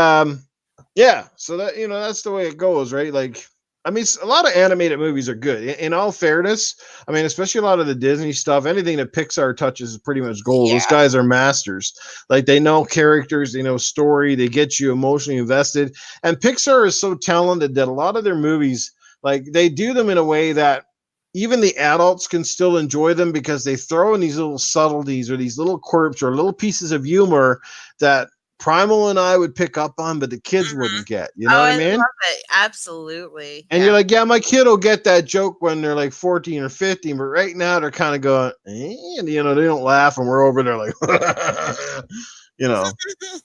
yeah, so that that's the way it goes, right? Like, I mean, a lot of animated movies are good. In all fairness, I mean, especially a lot of the Disney stuff, anything that Pixar touches is pretty much gold. Yeah. Those guys are masters. Like, they know characters, they know story, they get you emotionally invested. And Pixar is so talented that a lot of their movies, like, they do them in a way that even the adults can still enjoy them because they throw in these little subtleties or these little quirks or little pieces of humor that Primal and I would pick up on, but the kids wouldn't get. You know what I mean? Love it. Absolutely. And you're like, yeah, my kid will get that joke when they're like 14 or 15, but right now they're kind of going, and they don't laugh, and we're over there like,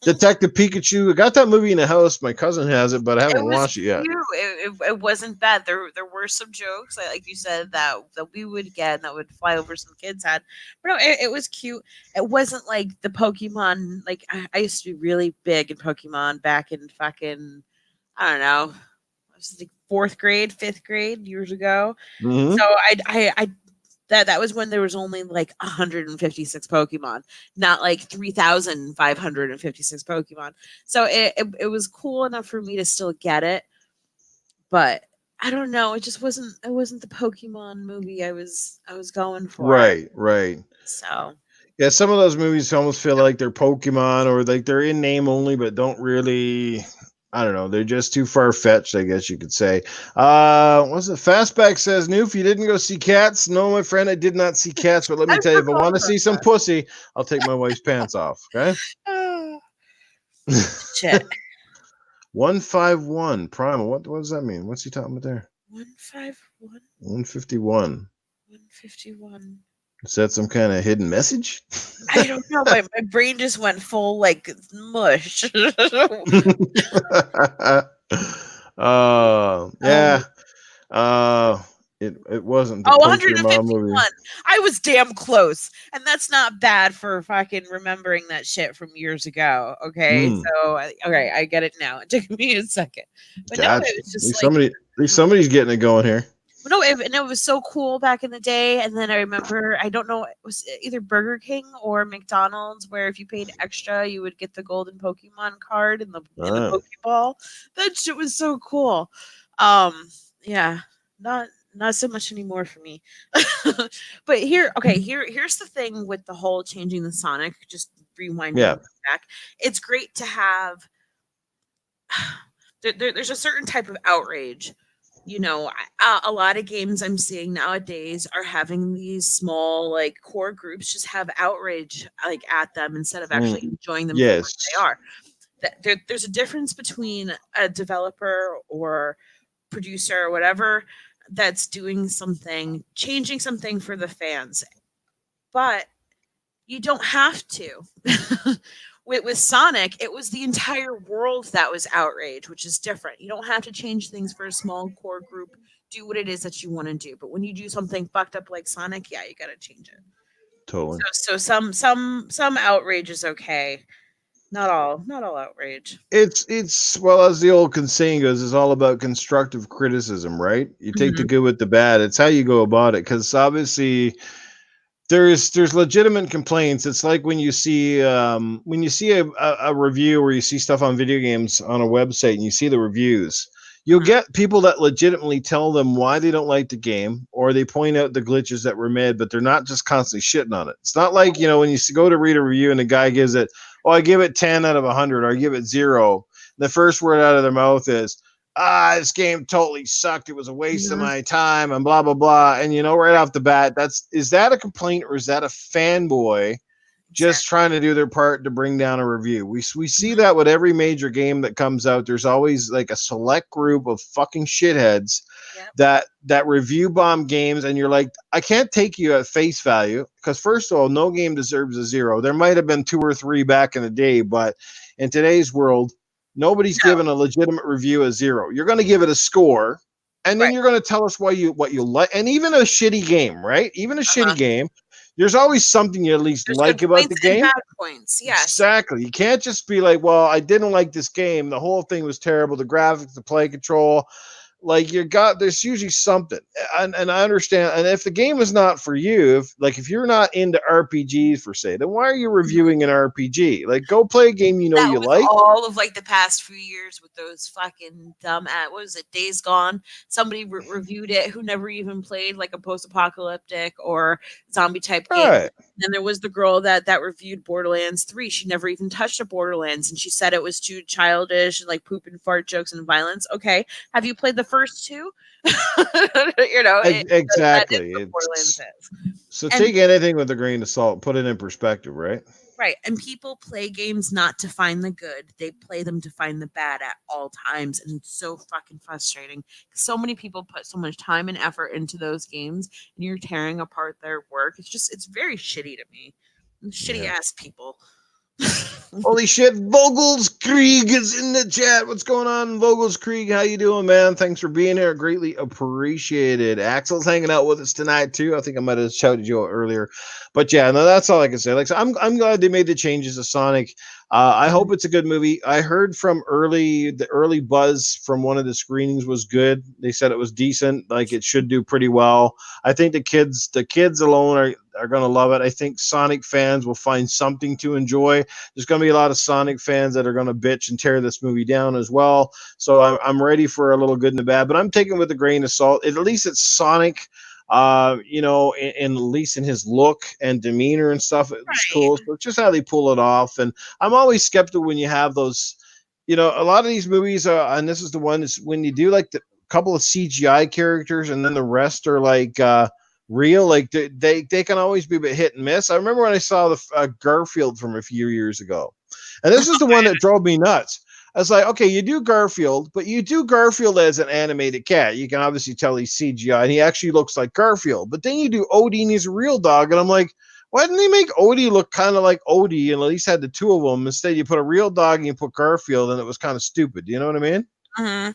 Detective Pikachu. I got that movie in the house. My cousin has it, but I haven't watched it yet. It wasn't bad. There were some jokes, like you said, that we would get and that would fly over some kids' head. But no, it was cute. It wasn't like the Pokemon. Like I used to be really big in Pokemon back in fucking, I don't know, I was like 4th grade, 5th grade years ago. Mm-hmm. So I that was when there was only like 156 Pokemon, not like 3,556 Pokemon. So it was cool enough for me to still get it, but I don't know. It just wasn't. It wasn't the Pokemon movie I was going for. Right. So yeah, some of those movies almost feel like they're Pokemon or like they're in name only, but don't really. I don't know. They're just too far-fetched, I guess you could say. What's it? Fastback says, Noof, you didn't go see Cats? No, my friend, I did not see Cats, but let me tell you, if I want to see some pussy, I'll take my wife's pants off, okay? Shit. 151, Primal. What does that mean? What's he talking about there? 151? 151. 151. Is that some kind of hidden message? I don't know. My brain just went full like mush. Yeah. It wasn't the Oh, Pokemon movie. 151. I was damn close. And that's not bad for fucking remembering that shit from years ago. Okay. Mm, So, okay, I get it now. It took me a second. But no, gotcha. it was At just least like, somebody, at least somebody's getting it going here. no, it was so cool back in the day. And then I remember, I don't know, it was either Burger King or McDonald's, where if you paid extra, you would get the golden Pokemon card in the Ah, Pokeball. That shit was so cool. Yeah, not so much anymore for me. But here's the thing with the whole changing the Sonic. Just rewinding yeah. back, it's great to have. There's a certain type of outrage. A lot of games I'm seeing nowadays are having these small, like, core groups just have outrage, like, at them instead of actually Mm, enjoying them for what they yes, are. There's a difference between a developer or producer or whatever that's doing something, changing something for the fans, but you don't have to. With Sonic, it was the entire world that was outraged, which is different. You don't have to change things for a small core group. Do what it is that you want to do. But when you do something fucked up like Sonic, yeah, you got to change it. totally. So some outrage is okay. Not all outrage. It's well, as the old saying goes, it's all about constructive criticism, right? You take the Mhm. good with the bad. It's how you go about it, because obviously there's legitimate complaints. It's like when you see a review, or you see stuff on video games on a website and you see the reviews, you'll Mhm. get people that legitimately tell them why they don't like the game, or they point out the glitches that were made, but they're not just constantly shitting on it. It's not like, when you go to read a review and the guy gives it, oh, I give it 10 out of 100, or I give it 0. The first word out of their mouth is, this game totally sucked. It was a waste of Mhm. my time, and blah blah blah. And right off the bat, is that a complaint, or is that a fanboy just Exactly. trying to do their part to bring down a review? We see Mhm. that with every major game that comes out. There's always like a select group of fucking shitheads Yep. that review bomb games, and you're like, I can't take you at face value, because first of all, no game deserves a 0. There might have been 2 or 3 back in the day, but in today's world, nobody's No. given a legitimate review a 0. You're going to give it a score, and then Right. you're going to tell us what you like. And even a shitty game, right? Even a Uh-huh. shitty game, there's always something you at least There's good like about points the and game. bad points. Yes. Exactly. You can't just be like, well, I didn't like this game. The whole thing was terrible. The graphics, the play control, like, there's usually something. And I understand. And if the game is not for you, if you're not into RPGs per se, then why are you Mhm. reviewing an RPG? Like, go play a game That you was like. all of, like, the past few years with those fucking dumb what was it, Days Gone? Somebody reviewed it who never even played, like, a post-apocalyptic or zombie type All game. right. Then there was the girl that reviewed Borderlands 3. She never even touched a Borderlands, and she said it was too childish and, like, poop and fart jokes and violence. Okay, have you played the first 2? That is Exactly. what Borderlands It's is. so And take anything with a grain of salt, put it in perspective, right? right. And people play games not to find the good. They play them to find the bad at all times. And it's so fucking frustrating. So many people put so much time and effort into those games, and you're tearing apart their work. It's very shitty to me. Shitty Yeah. ass people. Holy shit, Vogels Krieg is in the chat. What's going on, Vogels Krieg? How you doing, man? Thanks for being here. Greatly appreciated. Axel's hanging out with us tonight too. I think I might have shouted you out earlier, but yeah, no, that's all I can say. Like, so I'm glad they made the changes to Sonic. I hope it's a good movie. I heard from the early buzz from one of the screenings was good. They said it was decent. Like, it should do pretty well. I think the kids alone are going to love it. I think Sonic fans will find something to enjoy. There's going to be a lot of Sonic fans that are going to bitch and tear this movie down as well. So I'm ready for a little good and the bad, but I'm taking with a grain of salt. At least it's Sonic, and at least in his look and demeanor and stuff, it was Right. cool. So it's just how they pull it off. And I'm always skeptical when you have those, a lot of these movies, and this is the one, is when you do like the couple of CGI characters and then the rest are like, real, like they can always be a bit hit and miss. I remember when I saw the Garfield from a few years ago, and this is the one that drove me nuts. I was like, okay, you do Garfield, but you do Garfield as an animated cat. You can obviously tell he's CGI, and he actually looks like Garfield. But then you do Odie, and he's a real dog, and I'm like, why didn't they make Odie look kind of like Odie, and at least had the two of them? Instead, you put a real dog and you put Garfield, and it was kind of stupid. You know what I mean? Mhm.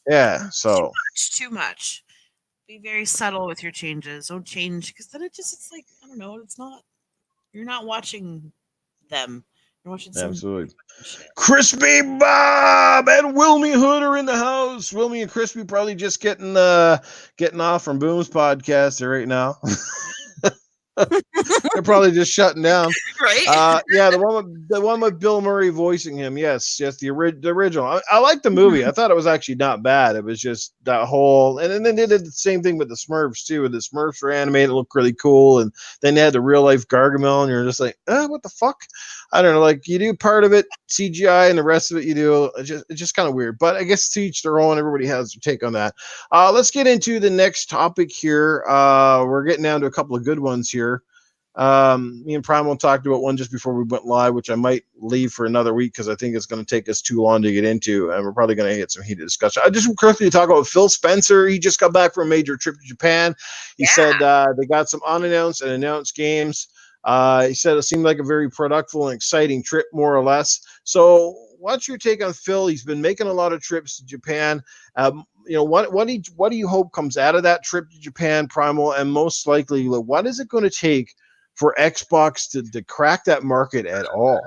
Yeah. Too So much. Too much. Be very subtle with your changes. Don't change because then it's like I don't know. It's not you're not watching them. You're watching some Absolutely. shit. Crispy Bob and Wilmy Hood are in the house. Wilmy and Crispy probably just getting off from Boom's podcast right now. They're probably just shutting down. Right? Yeah, the one with Bill Murray voicing him. Yes, the original. I like the movie. I thought it was actually not bad. It was just that whole, and then they did the same thing with the Smurfs too. The Smurfs were animated, looked really cool, and then they had the real life Gargamel, and you're just like, what the fuck? I don't know. Like you do part of it CGI, and the rest of it you do. It's just kind of weird. But I guess to each their own. Everybody has their take on that. Let's get into the next topic here. We're getting down to a couple of good ones here. Me and Primal talked about one just before we went live, which I might leave for another week because I think it's going to take us too long to get into, and we're probably going to get some heated discussion. I just quickly talk about Phil Spencer. He just got back from a major trip to Japan. He said they got some unannounced and announced games. He said it seemed like a very productive and exciting trip, more or less. So, what's your take on Phil? He's been making a lot of trips to Japan. What do you hope comes out of that trip to Japan, Primal? And most likely, what is it going to take for Xbox to crack that market at all?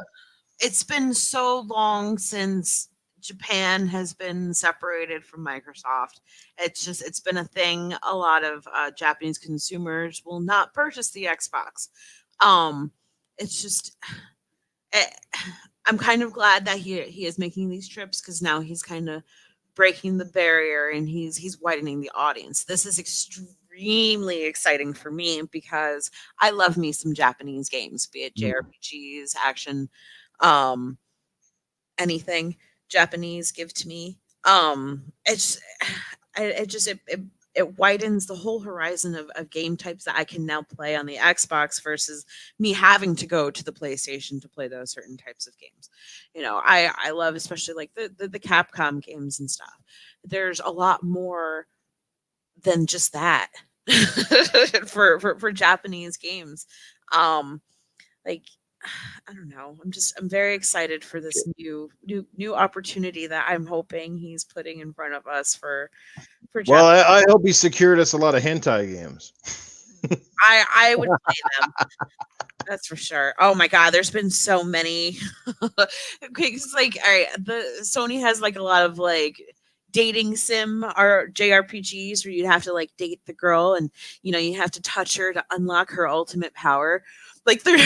It's been so long since Japan has been separated from Microsoft. It's been a thing. A lot of Japanese consumers will not purchase the Xbox. It's just, I'm kind of glad that he is making these trips because now he's kind of breaking the barrier and he's widening the audience. This is extremely exciting for me because I love me some Japanese games, be it JRPGs, action, anything Japanese give to me. It widens the whole horizon of game types that I can now play on the Xbox versus me having to go to the PlayStation to play those certain types of games. I love especially like the Capcom games and stuff. There's a lot more than just that for Japanese games. Like I don't know. I'm very excited for this new opportunity that I'm hoping he's putting in front of us for Well, I hope he secured us a lot of hentai games. I would play them. That's for sure. Oh my god, there's been so many. It's like, all right, the Sony has like a lot of like dating sim or JRPGs where you have to like date the girl and you have to touch her to unlock her ultimate power. Like there's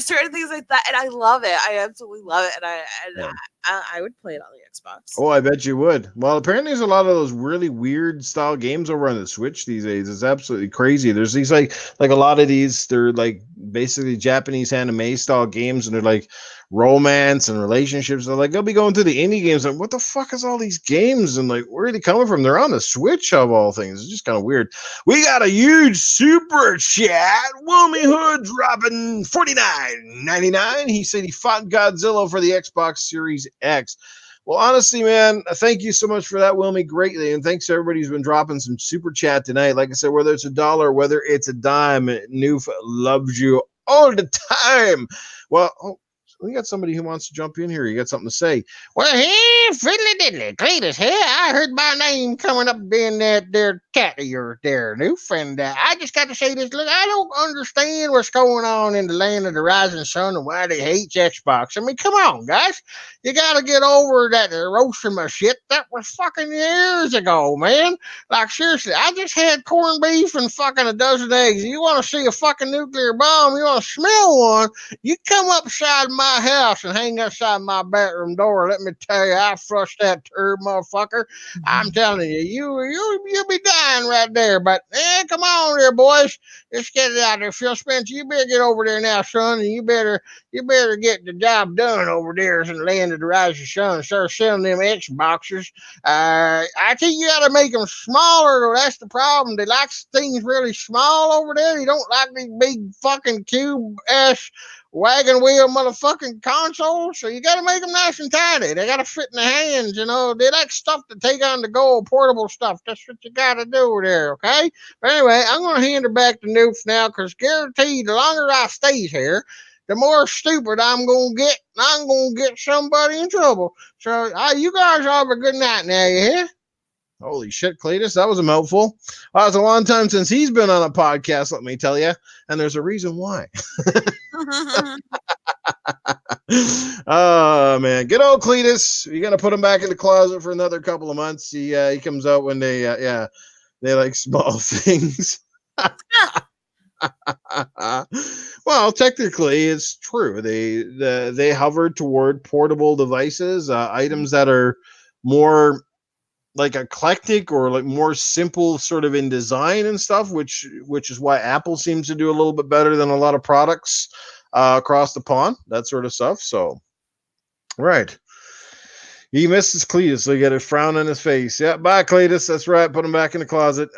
certain things like that, and I love it. I absolutely love it, and I would play it on the Xbox. Oh, I bet you would. Well, apparently there's a lot of those really weird style games over on the Switch these days. It's absolutely crazy. There's these like a lot of these. They're like basically Japanese anime style games, and they're like romance and relationships. They're like they'll be going through the indie games. Like, what the fuck is all these games? And like, where are they coming from? They're on the Switch of all things. It's just kind of weird. We got a huge super chat. Wilmy Hood dropping $49.99. He said he fought Godzilla for the Xbox Series X. Well, honestly, man, thank you so much for that, Wilmy, greatly. And thanks to everybody who's been dropping some super chat tonight. Like I said, whether it's $1, whether it's a dime, Noof loves you all the time. Well, we got somebody who wants to jump in here. You got something to say? Well, hey, fiddly diddly, Cletus here. I heard my name coming up being that there cat of yours there, Noof. And I just got to say this. Look, I don't understand what's going on in the land of the rising sun and why they hate Xbox. I mean, come on, guys. You got to get over that Hiroshima shit. That was fucking years ago, man. Like, seriously, I just had corned beef and fucking a dozen eggs. You want to see a fucking nuclear bomb? You want to smell one? You come upside my house and hang outside my bedroom door. Let me tell you, I flushed that turd, motherfucker. I'm telling you, you'll be dying right there. But come on there, boys. Let's get it out there. Phil Spencer, you better get over there now, son, and you better get the job done over there in the land of the rising sun and start selling them Xboxes. I think you got to make them smaller. That's the problem. They like things really small over there. They don't like these big fucking cube-ass wagon wheel motherfucking consoles, so you got to make them nice and tidy. They got to fit in the hands, They like stuff to take on the go, portable stuff. That's what you got to do there, okay? But anyway, I'm going to hand it back to Noof now, because guaranteed, the longer I stays here, the more stupid I'm going to get, and I'm going to get somebody in trouble. So, you guys have a good night now, you hear? Holy shit, Cletus, that was a mouthful. It's a long time since he's been on a podcast, let me tell you. And there's a reason why. Oh, man. Good old Cletus. You're going to put him back in the closet for another couple of months. He comes out when they like small things. Well, technically, it's true. They hovered toward portable devices, items that are more like eclectic or like more simple sort of in design and stuff, which is why Apple seems to do a little bit better than a lot of products across the pond, that sort of stuff. So, right. He misses Cletus, so you get a frown on his face. Yeah, bye, Cletus. That's right. Put him back in the closet.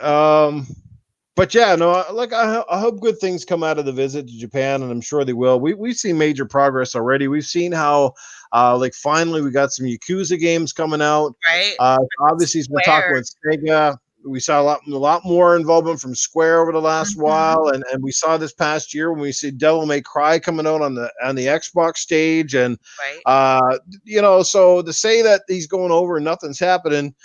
But yeah, no, I hope good things come out of the visit to Japan, and I'm sure they will. We've seen major progress already. We've seen how, like, finally we got some Yakuza games coming out. Right. Obviously, he's been talking with Sega. We saw a lot more involvement from Square over the last while, and we saw this past year when we see Devil May Cry coming out on the Xbox stage, and so to say that he's going over and nothing's happening,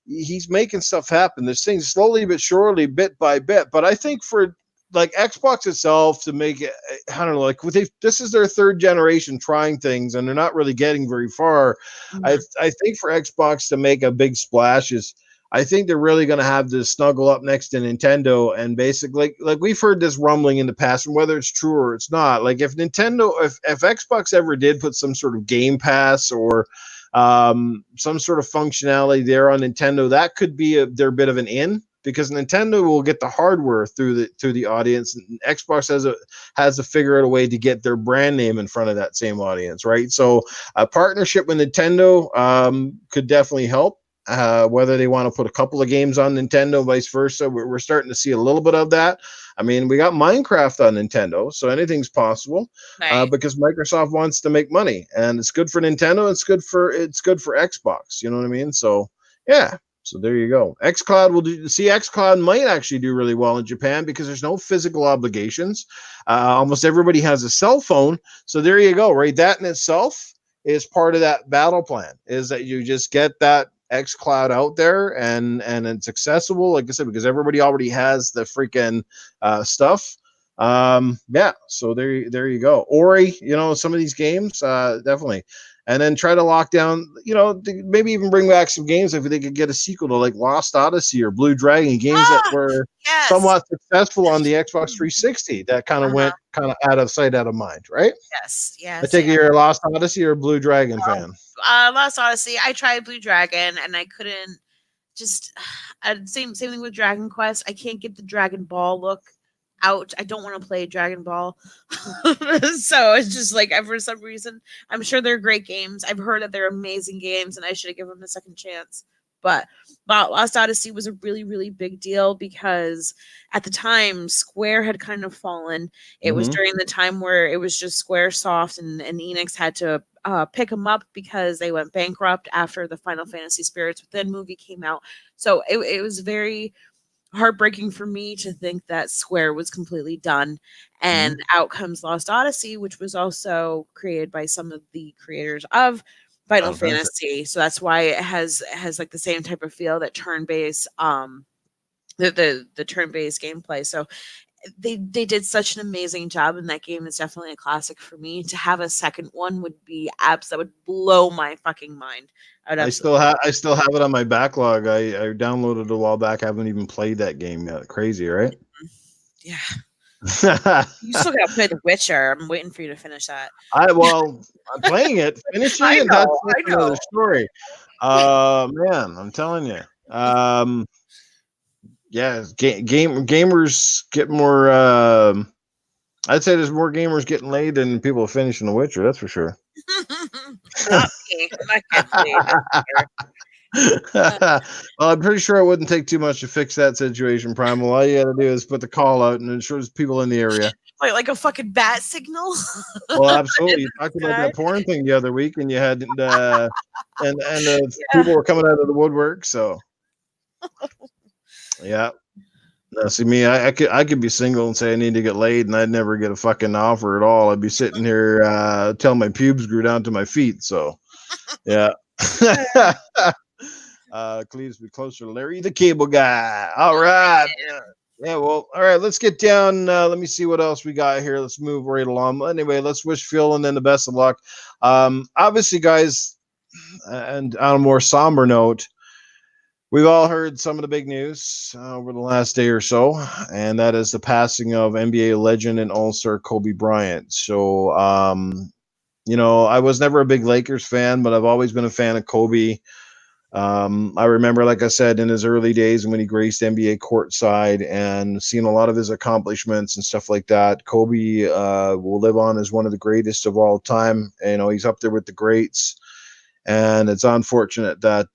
he's making stuff happen. There's things slowly but surely, bit by bit. But I think for like Xbox itself to make it, I don't know, like this is their third generation trying things, and they're not really getting very far. I think for Xbox to make a big splash I think they're really going to have to snuggle up next to Nintendo and basically, like we've heard this rumbling in the past, and whether it's true or it's not, like if Xbox ever did put some sort of Game Pass or some sort of functionality there on Nintendo, that could be their bit of an in, because Nintendo will get the hardware through the audience, and Xbox has to figure out a way to get their brand name in front of that same audience, right? So a partnership with Nintendo could definitely help. Whether they want to put a couple of games on Nintendo, vice versa, we're starting to see a little bit of that. I mean, we got Minecraft on Nintendo, so anything's possible, because Microsoft wants to make money, and it's good for Nintendo. It's good for Xbox. You know what I mean? So yeah. So there you go. xCloud might actually do really well in Japan because there's no physical obligations. Almost everybody has a cell phone, so there you go. Right, that in itself is part of that battle plan. Is that you just get that xCloud out there and it's accessible, like I said, because everybody already has the freaking stuff. So there you go. Ori, some of these games, definitely. And then try to lock down, maybe even bring back some games if they could get a sequel to like Lost Odyssey or Blue Dragon, games that were somewhat successful on the Xbox 360 that kind of went kind of out of sight, out of mind, right? Yes. I take it you're a Lost Odyssey or Blue Dragon fan. Lost Odyssey. I tried Blue Dragon and I couldn't. Same thing with Dragon Quest. I can't get the Dragon Ball look out. I don't want to play Dragon Ball. So it's just like, for some reason, I'm sure they're great games. I've heard that they're amazing games and I should have given them a second chance. But Lost Odyssey was a really, really big deal because at the time, Square had kind of fallen. It was during the time where it was just Squaresoft and Enix had to pick them up because they went bankrupt after the Final Fantasy Spirits Within movie came out. So it was very heartbreaking for me to think that Square was completely done, and out comes Lost Odyssey, which was also created by some of the creators of Final Fantasy. So that's why it has like the same type of feel, that turn-based the turn-based gameplay. So they did such an amazing job, and that game is definitely a classic for me. To have a second one would be that would blow my fucking mind. I still have it on my backlog. I downloaded it a while back. I haven't even played that game yet. Crazy, right? Yeah. You still gotta play The Witcher. I'm waiting for you to finish that. I'm playing it. Finishing it, that's another story. Man, I'm telling you. Gamers get more. I'd say there's more gamers getting laid than people finishing The Witcher. That's for sure. Not me. I'm not getting laid. Well, I'm pretty sure it wouldn't take too much to fix that situation, Primal. All you got to do is put the call out, and it shows people in the area. Like a fucking bat signal. Well, absolutely. You talked about that porn thing the other week, and you had people were coming out of the woodwork. So, yeah. Now, see me, I could be single and say I need to get laid, and I'd never get a fucking offer at all. I'd be sitting here till my pubes grew down to my feet. So, yeah. Cleves be closer to Larry the Cable Guy. All right. Yeah, well, all right, let's get down. Let me see what else we got here. Let's move right along. Anyway, let's wish Phil and then the best of luck. Obviously, guys, and on a more somber note, we've all heard some of the big news over the last day or so, and that is the passing of NBA legend and all-star Kobe Bryant. So, I was never a big Lakers fan, but I've always been a fan of Kobe. I remember, like I said, in his early days when he graced NBA courtside and seeing a lot of his accomplishments and stuff like that. Kobe will live on as one of the greatest of all time. He's up there with the greats. And it's unfortunate that,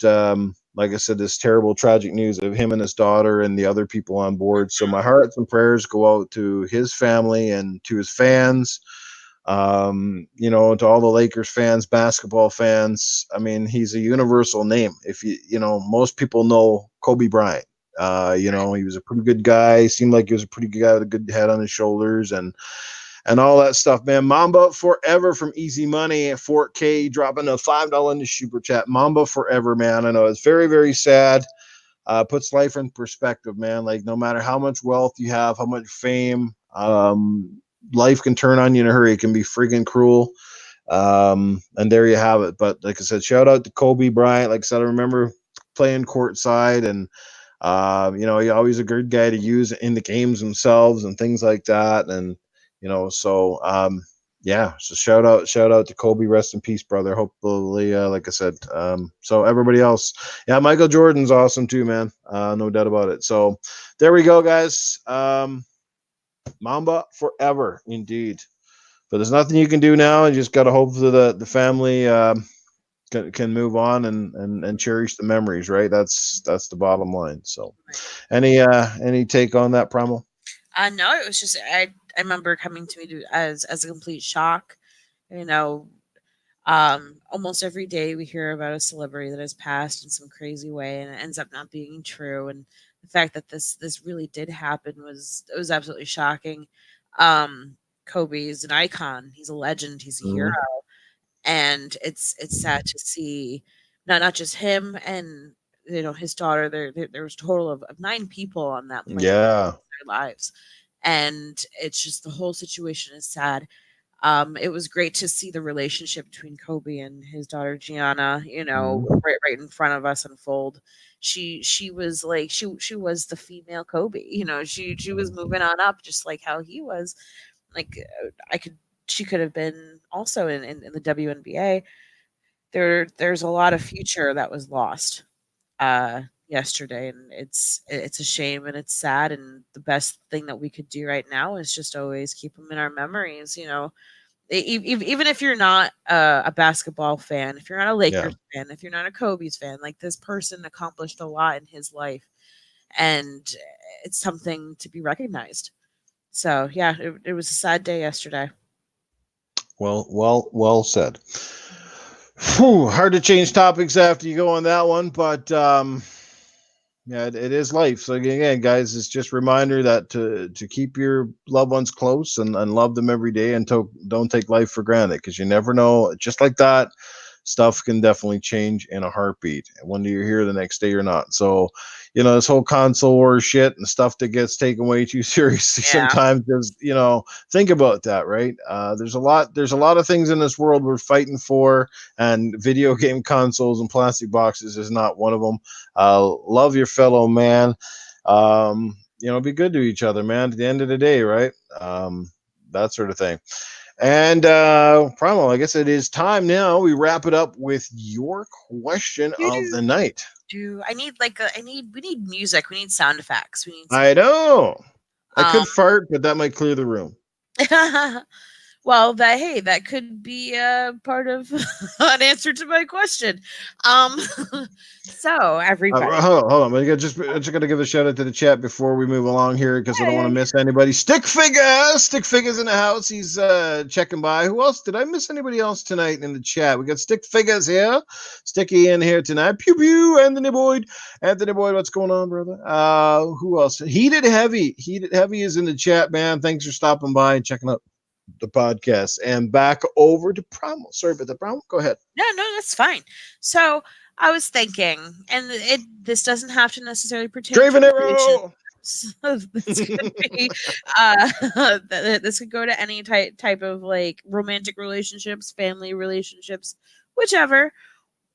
like I said, this terrible, tragic news of him and his daughter and the other people on board. So my hearts and prayers go out to his family and to his fans. To all the Lakers fans, basketball fans. I mean, he's a universal name. If most people know Kobe Bryant. He was a pretty good guy. Seemed like he was a pretty good guy with a good head on his shoulders and all that stuff, man. Mamba Forever from Easy Money at Fort K dropping a $5 in the super chat. Mamba Forever, man. I know it's very, very sad. Puts life in perspective, man. Like no matter how much wealth you have, how much fame, life can turn on you in a hurry. It can be friggin' cruel. And there you have it. But like I said, shout out to Kobe Bryant. Like I said, I remember playing courtside and, he always a good guy to use in the games themselves and things like that. And, so shout out to Kobe. Rest in peace, brother. Hopefully, like I said, so everybody else. Yeah, Michael Jordan's awesome too, man. No doubt about it. So there we go, guys. Mamba Forever, indeed. But there's nothing you can do now. You just got to hope that the family can move on and cherish the memories, right? That's the bottom line. So, any take on that, Primal? No, it was just I remember coming to me as a complete shock. Almost every day we hear about a celebrity that has passed in some crazy way, and it ends up not being true. And the fact that this really did happen was absolutely shocking. Kobe is an icon. He's a legend. He's a hero, and it's sad to see not just him and his daughter. There was a total of 9 people on that plane. Yeah, their lives, and it's just the whole situation is sad. It was great to see the relationship between Kobe and his daughter Gianna, right in front of us unfold. She was like she was the female Kobe, she was moving on up just like how he was. Like she could have been also in the WNBA. There's a lot of future that was lost yesterday, and it's a shame and it's sad, and the best thing that we could do right now is just always keep them in our memories. Even if you're not a basketball fan, if you're not a Lakers fan, if you're not a Kobe's fan, like this person accomplished a lot in his life, and it's something to be recognized. So yeah, it was a sad day yesterday. Well said. Whew, hard to change topics after you go on that one, but it is life. So again, guys, it's just a reminder that to keep your loved ones close and love them every day, and don't take life for granted, because you never know. Just like that, stuff can definitely change in a heartbeat, and whether you're here the next day or not. So, this whole console war shit and stuff that gets taken way too seriously sometimes. Just think about that, right? There's a lot of things in this world we're fighting for, and video game consoles and plastic boxes is not one of them. Love your fellow man. Be good to each other, man. At the end of the day, right? That sort of thing. And Primal, I guess it is time now. We wrap it up with your question of the night. We need music. We need sound effects. I know. I could fart, but that might clear the room. Well, that could be part of an answer to my question. So everybody, hold on. I'm just gonna give a shout out to the chat before we move along here, because I don't want to miss anybody. Stick Figures in the house. He's checking by. Who else? Did I miss anybody else tonight in the chat? We got Stick Figures here, Sticky in here tonight. Pew pew. Anthony Boyd, what's going on, brother? Who else? Heated Heavy is in the chat, man. Thanks for stopping by and checking out the podcast. And back over to Primal. Sorry about that, Primal. Go ahead. No, that's fine. So I was thinking, and this doesn't have to necessarily pertain Draven to relationships. Arrow. This could be, this could go to any type of like romantic relationships, family relationships, whichever.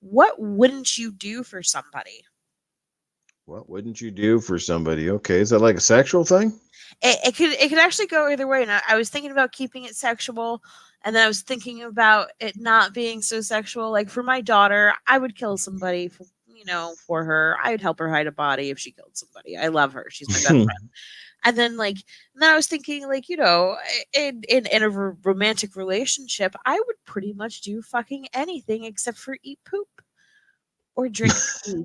What wouldn't you do for somebody? What wouldn't you do for somebody? Okay, is that like a sexual thing? It could actually go either way. And I was thinking about keeping it sexual, and then I was thinking about it not being so sexual. Like for my daughter, I would kill somebody for, for her. I would help her hide a body if she killed somebody. I love her. She's my best friend. And then I was thinking in a romantic relationship, I would pretty much do fucking anything except for eat poop or drink pee.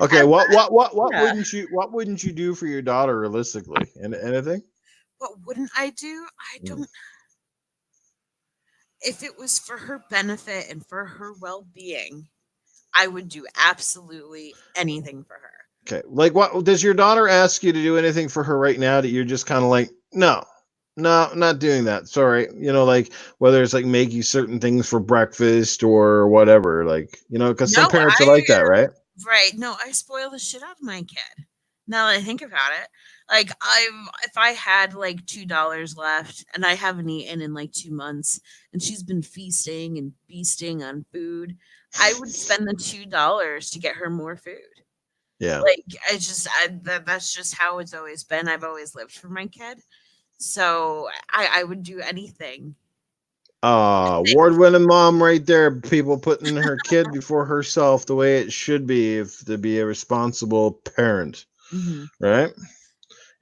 Okay, And what yeah. wouldn't you do for your daughter realistically? And anything? What wouldn't I do? I don't. If it was for her benefit and for her well-being, I would do absolutely anything for her. Okay, like what does your daughter ask you to do anything for her right now that you're just kind of like, no, not doing that. Sorry, like whether it's like making certain things for breakfast or whatever, like because some No, parents are like that, right? right. No, I spoil the shit out of my kid. Now that I think about it, like if I had like $2 left and I haven't eaten in like 2 months, and she's been feasting and feasting on food, I would spend the $2 to get her more food. Yeah. Like that's just how it's always been. I've always lived for my kid, so I would do anything. Award-winning mom right there. People putting her kid before herself the way it should be if to be a responsible parent, right?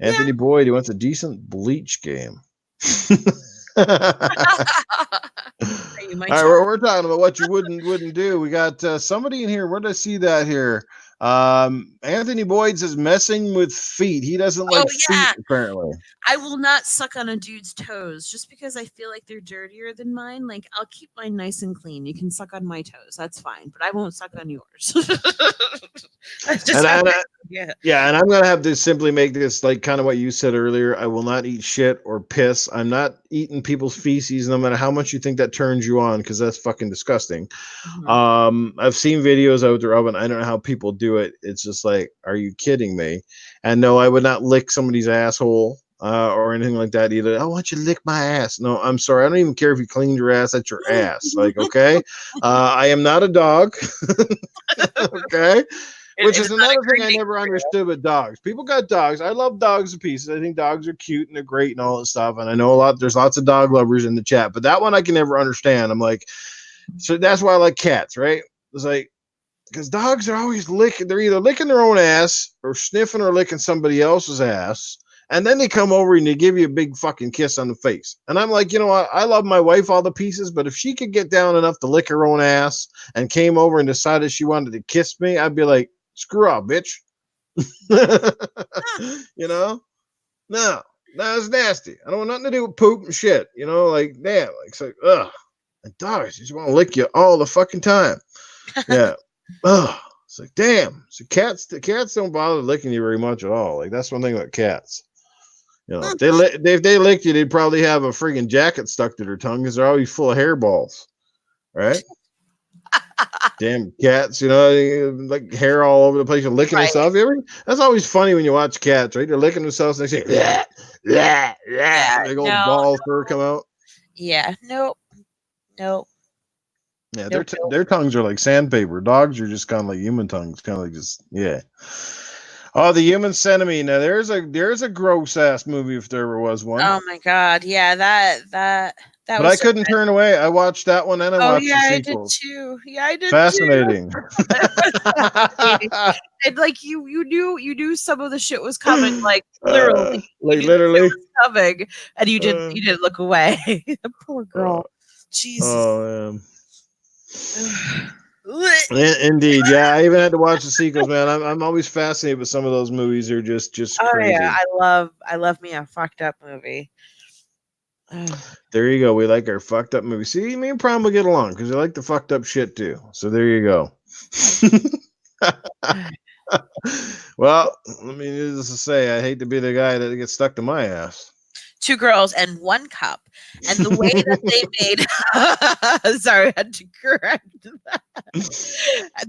Anthony Boyd, he wants a decent Bleach game. All right, we're talking about what you wouldn't do. We got somebody in here. Where did I see that here? Anthony Boyd says messing with feet. He doesn't like feet, apparently. I will not suck on a dude's toes just because I feel like they're dirtier than mine. Like I'll keep mine nice and clean. You can suck on my toes. That's fine, but I won't suck on yours. Yeah, and I'm gonna have to simply make this like kind of what you said earlier. I will not eat shit or piss. I'm not eating people's feces, no matter how much you think that turns you on, because that's fucking disgusting. I've seen videos out there of it. I don't know how people do it. It's just like, are you kidding me? And no, I would not lick somebody's asshole or anything like that either. I want you to lick my ass. No, I'm sorry. I don't even care if you cleaned your ass. That's your ass. Like, okay, I am not a dog. Okay. Which is another thing I never understood with dogs. People got dogs. I love dogs to pieces. I think dogs are cute and they're great and all that stuff. And I know there's lots of dog lovers in the chat, but that one I can never understand. I'm like, so that's why I like cats, right? It's like, because dogs are always licking. They're either licking their own ass or sniffing or licking somebody else's ass. And then they come over and they give you a big fucking kiss on the face. And I'm like, I love my wife all the pieces, but if she could get down enough to lick her own ass and came over and decided she wanted to kiss me, I'd be like, screw off, bitch. No, it's nasty. I don't want nothing to do with poop and shit. Like, damn, like, it's like, ugh. And dogs just want to lick you all the fucking time. Yeah. Ugh. It's like, damn. So the cats don't bother licking you very much at all. Like, that's one thing about cats. If they licked you, they'd probably have a friggin' jacket stuck to their tongue because they're always full of hairballs. Right? Damn cats, like hair all over the place and licking themselves. That's always funny when you watch cats, right? They're licking themselves and they say, big old ball fur come out. Yeah, nope. Yeah, their tongues are like sandpaper. Dogs are just kind of like human tongues, kind of like just Oh, the Human Centipede. Now there's a gross ass movie if there ever was one. Oh my god, yeah, that. But I couldn't turn away. I watched that one and I watched the sequels. I did too. Yeah, I did. Fascinating. And like you knew some of the shit was coming, like literally, literally coming, and you didn't look away. The poor girl. Jesus. Oh Indeed, yeah. I even had to watch the sequels, man. I'm always fascinated with some of those movies. They're just crazy. Oh yeah, I love me a fucked up movie. There you go. We like our fucked up movie. See, me and Prime will get along because I like the fucked up shit too. So there you go. Well, let me needless to say, I hate to be the guy that gets stuck to my ass. 2 girls and 1 cup. And the way that they made sorry, I had to correct that.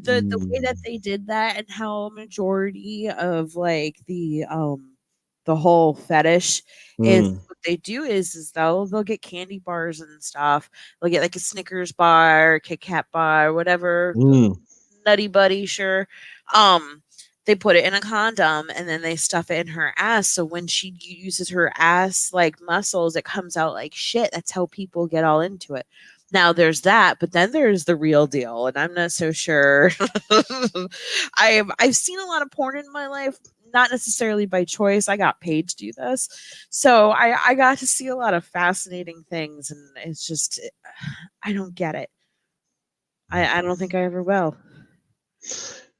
The way that they did that and how majority of like the whole fetish is Mm. what they do is they'll get candy bars and stuff. They'll get like a Snickers bar, Kit Kat bar, whatever, Mm. Nutty Buddy, sure. Um, they put it in a condom and then they stuff it in her ass. So when she uses her ass like muscles, it comes out like shit. That's how people get all into it. Now there's that, but then there's the real deal, and I'm not so sure. I've seen a lot of porn in my life, not necessarily by choice. I got paid to do this, so I got to see a lot of fascinating things, and it's just I don't get it. I don't think I ever will.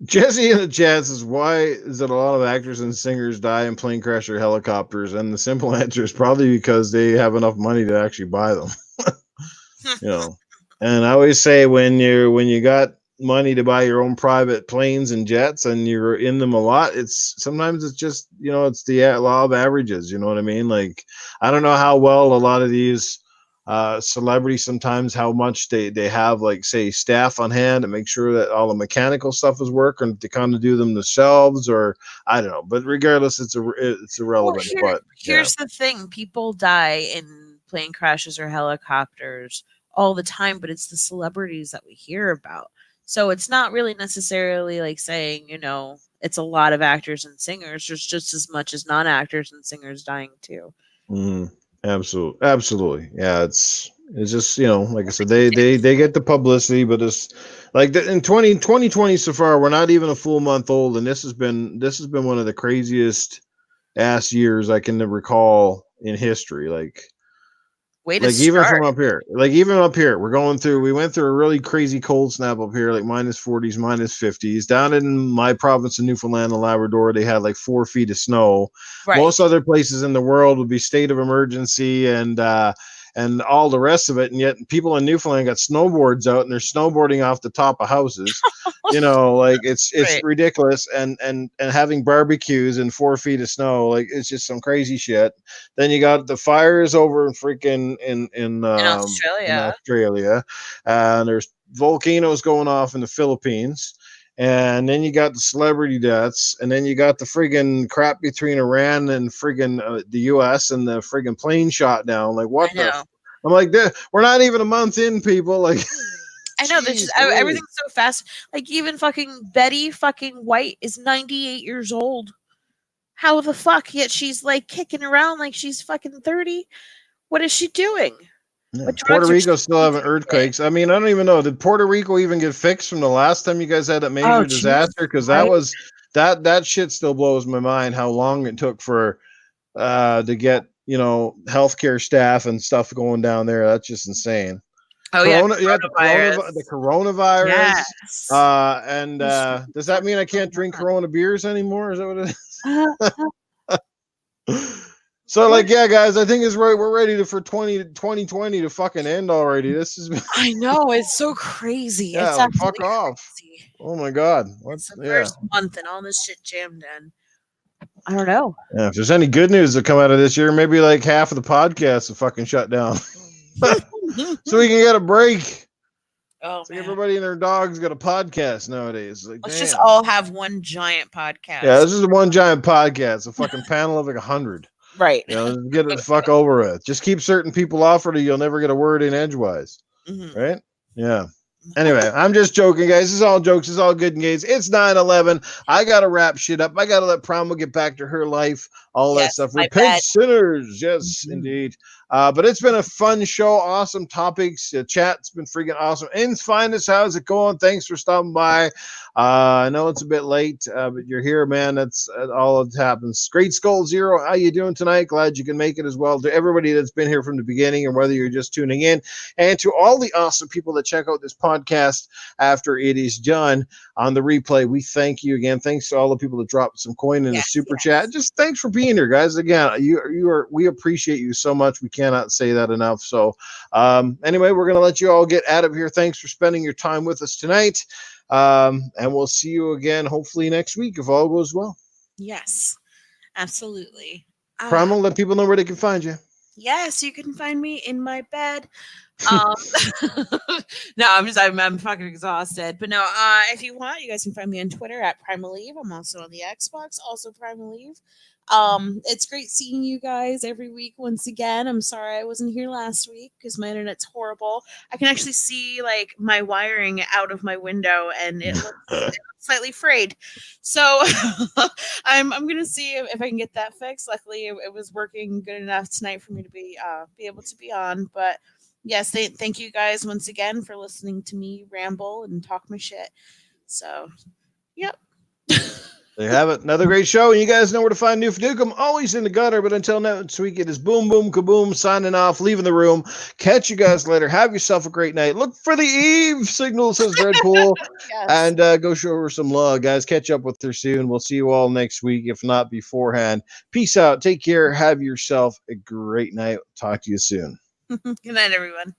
Jesse in the chat says, why is it a lot of actors and singers die in plane crash or helicopters? And the simple answer is probably because they have enough money to actually buy them. You know, and I always say when you got money to buy your own private planes and jets and you're in them a lot, it's sometimes it's just, it's the law of averages. You know what I mean? Like, I don't know how well a lot of these celebrities, sometimes how much they have, like, say, staff on hand to make sure that all the mechanical stuff is working to kind of do them themselves, or I don't know, but regardless, it's irrelevant. Well, But here's the thing: people die in plane crashes or helicopters all the time, but it's the celebrities that we hear about. So it's not really necessarily like saying, it's a lot of actors and singers. There's just as much as non-actors and singers dying too. Absolutely. Yeah, it's just, like I said, they get the publicity, but it's like in 2020 so far, we're not even a full month old, and this has been one of the craziest ass years I can recall in history. Like even from up here, we went through a really crazy cold snap up here, like minus 40s, minus 50s. Down in my province of Newfoundland and Labrador, they had like 4 feet of snow. Right. Most other places in the world would be state of emergency and all the rest of it, and yet people in Newfoundland got snowboards out and they're snowboarding off the top of houses. Like it's right. Ridiculous, and having barbecues in 4 feet of snow, like it's just some crazy shit. Then you got the fires over in freaking in Australia, and there's volcanoes going off in the Philippines. And then you got the celebrity deaths, and then you got the friggin' crap between Iran and friggin' the U.S. and the friggin' plane shot down. Like, what the? I'm like, we're not even a month in, people. Like, I know, there's just everything's so fast. Like, even fucking Betty fucking White is 98 years old. How the fuck? Yet she's like kicking around like she's fucking 30. What is she doing? Yeah. Puerto Rico still having earthquakes. I mean, I don't even know. Did Puerto Rico even get fixed from the last time you guys had that major disaster? Because that was that shit still blows my mind. How long it took for to get healthcare staff and stuff going down there. That's just insane. Oh the coronavirus. Yes. And does that mean I can't drink Corona beers anymore? Is that what it is? So, like, yeah, guys, I think it's right. We're ready for 2020 to fucking end already. This is. I know, it's so crazy. Yeah, it's fuck off. Crazy. Oh my god, what's the first month and all this shit jammed in? I don't know. Yeah, if there's any good news that come out of this year, maybe like half of the podcast will fucking shut down, so we can get a break. Oh, so everybody and their dogs got a podcast nowadays. Like, let's just all have one giant podcast. Yeah, this is one giant podcast. A fucking panel of like 100. Right. Get it the fuck over with. Just keep certain people off, or you'll never get a word in edgewise. Mm-hmm. Right? Yeah. Anyway, I'm just joking, guys. This is all jokes. It's all good and games. It's 9/11. I gotta wrap shit up. I gotta let Primal get back to her life. All that stuff. Repent, sinners. Yes, indeed. But it's been a fun show. Awesome topics. Chat's been freaking awesome. Ins Finest, how's it going? Thanks for stopping by. I know it's a bit late, but you're here, man. That's all that happens. Great Skull Zero, how you doing tonight? Glad you can make it as well. To everybody that's been here from the beginning, and whether you're just tuning in, and to all the awesome people that check out this podcast after it is done on the replay, we thank you again. Thanks to all the people that dropped some coin in the super chat. Just thanks for being here, guys. Again, we appreciate you so much. We cannot say that enough. So anyway, we're going to let you all get out of here. Thanks for spending your time with us tonight. And we'll see you again, hopefully next week, if all goes well. Yes, absolutely. Primal, let people know where they can find you. Yes, you can find me in my bed. Um, no, I'm fucking exhausted. But no, if you want, you guys can find me on Twitter at Primal Eve. I'm also on the Xbox, also Primal Eve. It's great seeing you guys every week once again. I'm sorry I wasn't here last week because my internet's horrible. I can actually see like my wiring out of my window, and it looks slightly frayed. So I'm gonna see if I can get that fixed. Luckily, it was working good enough tonight for me to be able to be on. But yes, thank you guys once again for listening to me ramble and talk my shit. So, yep. There you have it. Another great show. And you guys know where to find New Fadukum. Always in the gutter. But until next week, it is boom, boom, kaboom, signing off, leaving the room. Catch you guys later. Have yourself a great night. Look for the Eve signal, says Redpool. Yes. And go show her some love, guys. Catch up with her soon. We'll see you all next week, if not beforehand. Peace out. Take care. Have yourself a great night. Talk to you soon. Good night, everyone.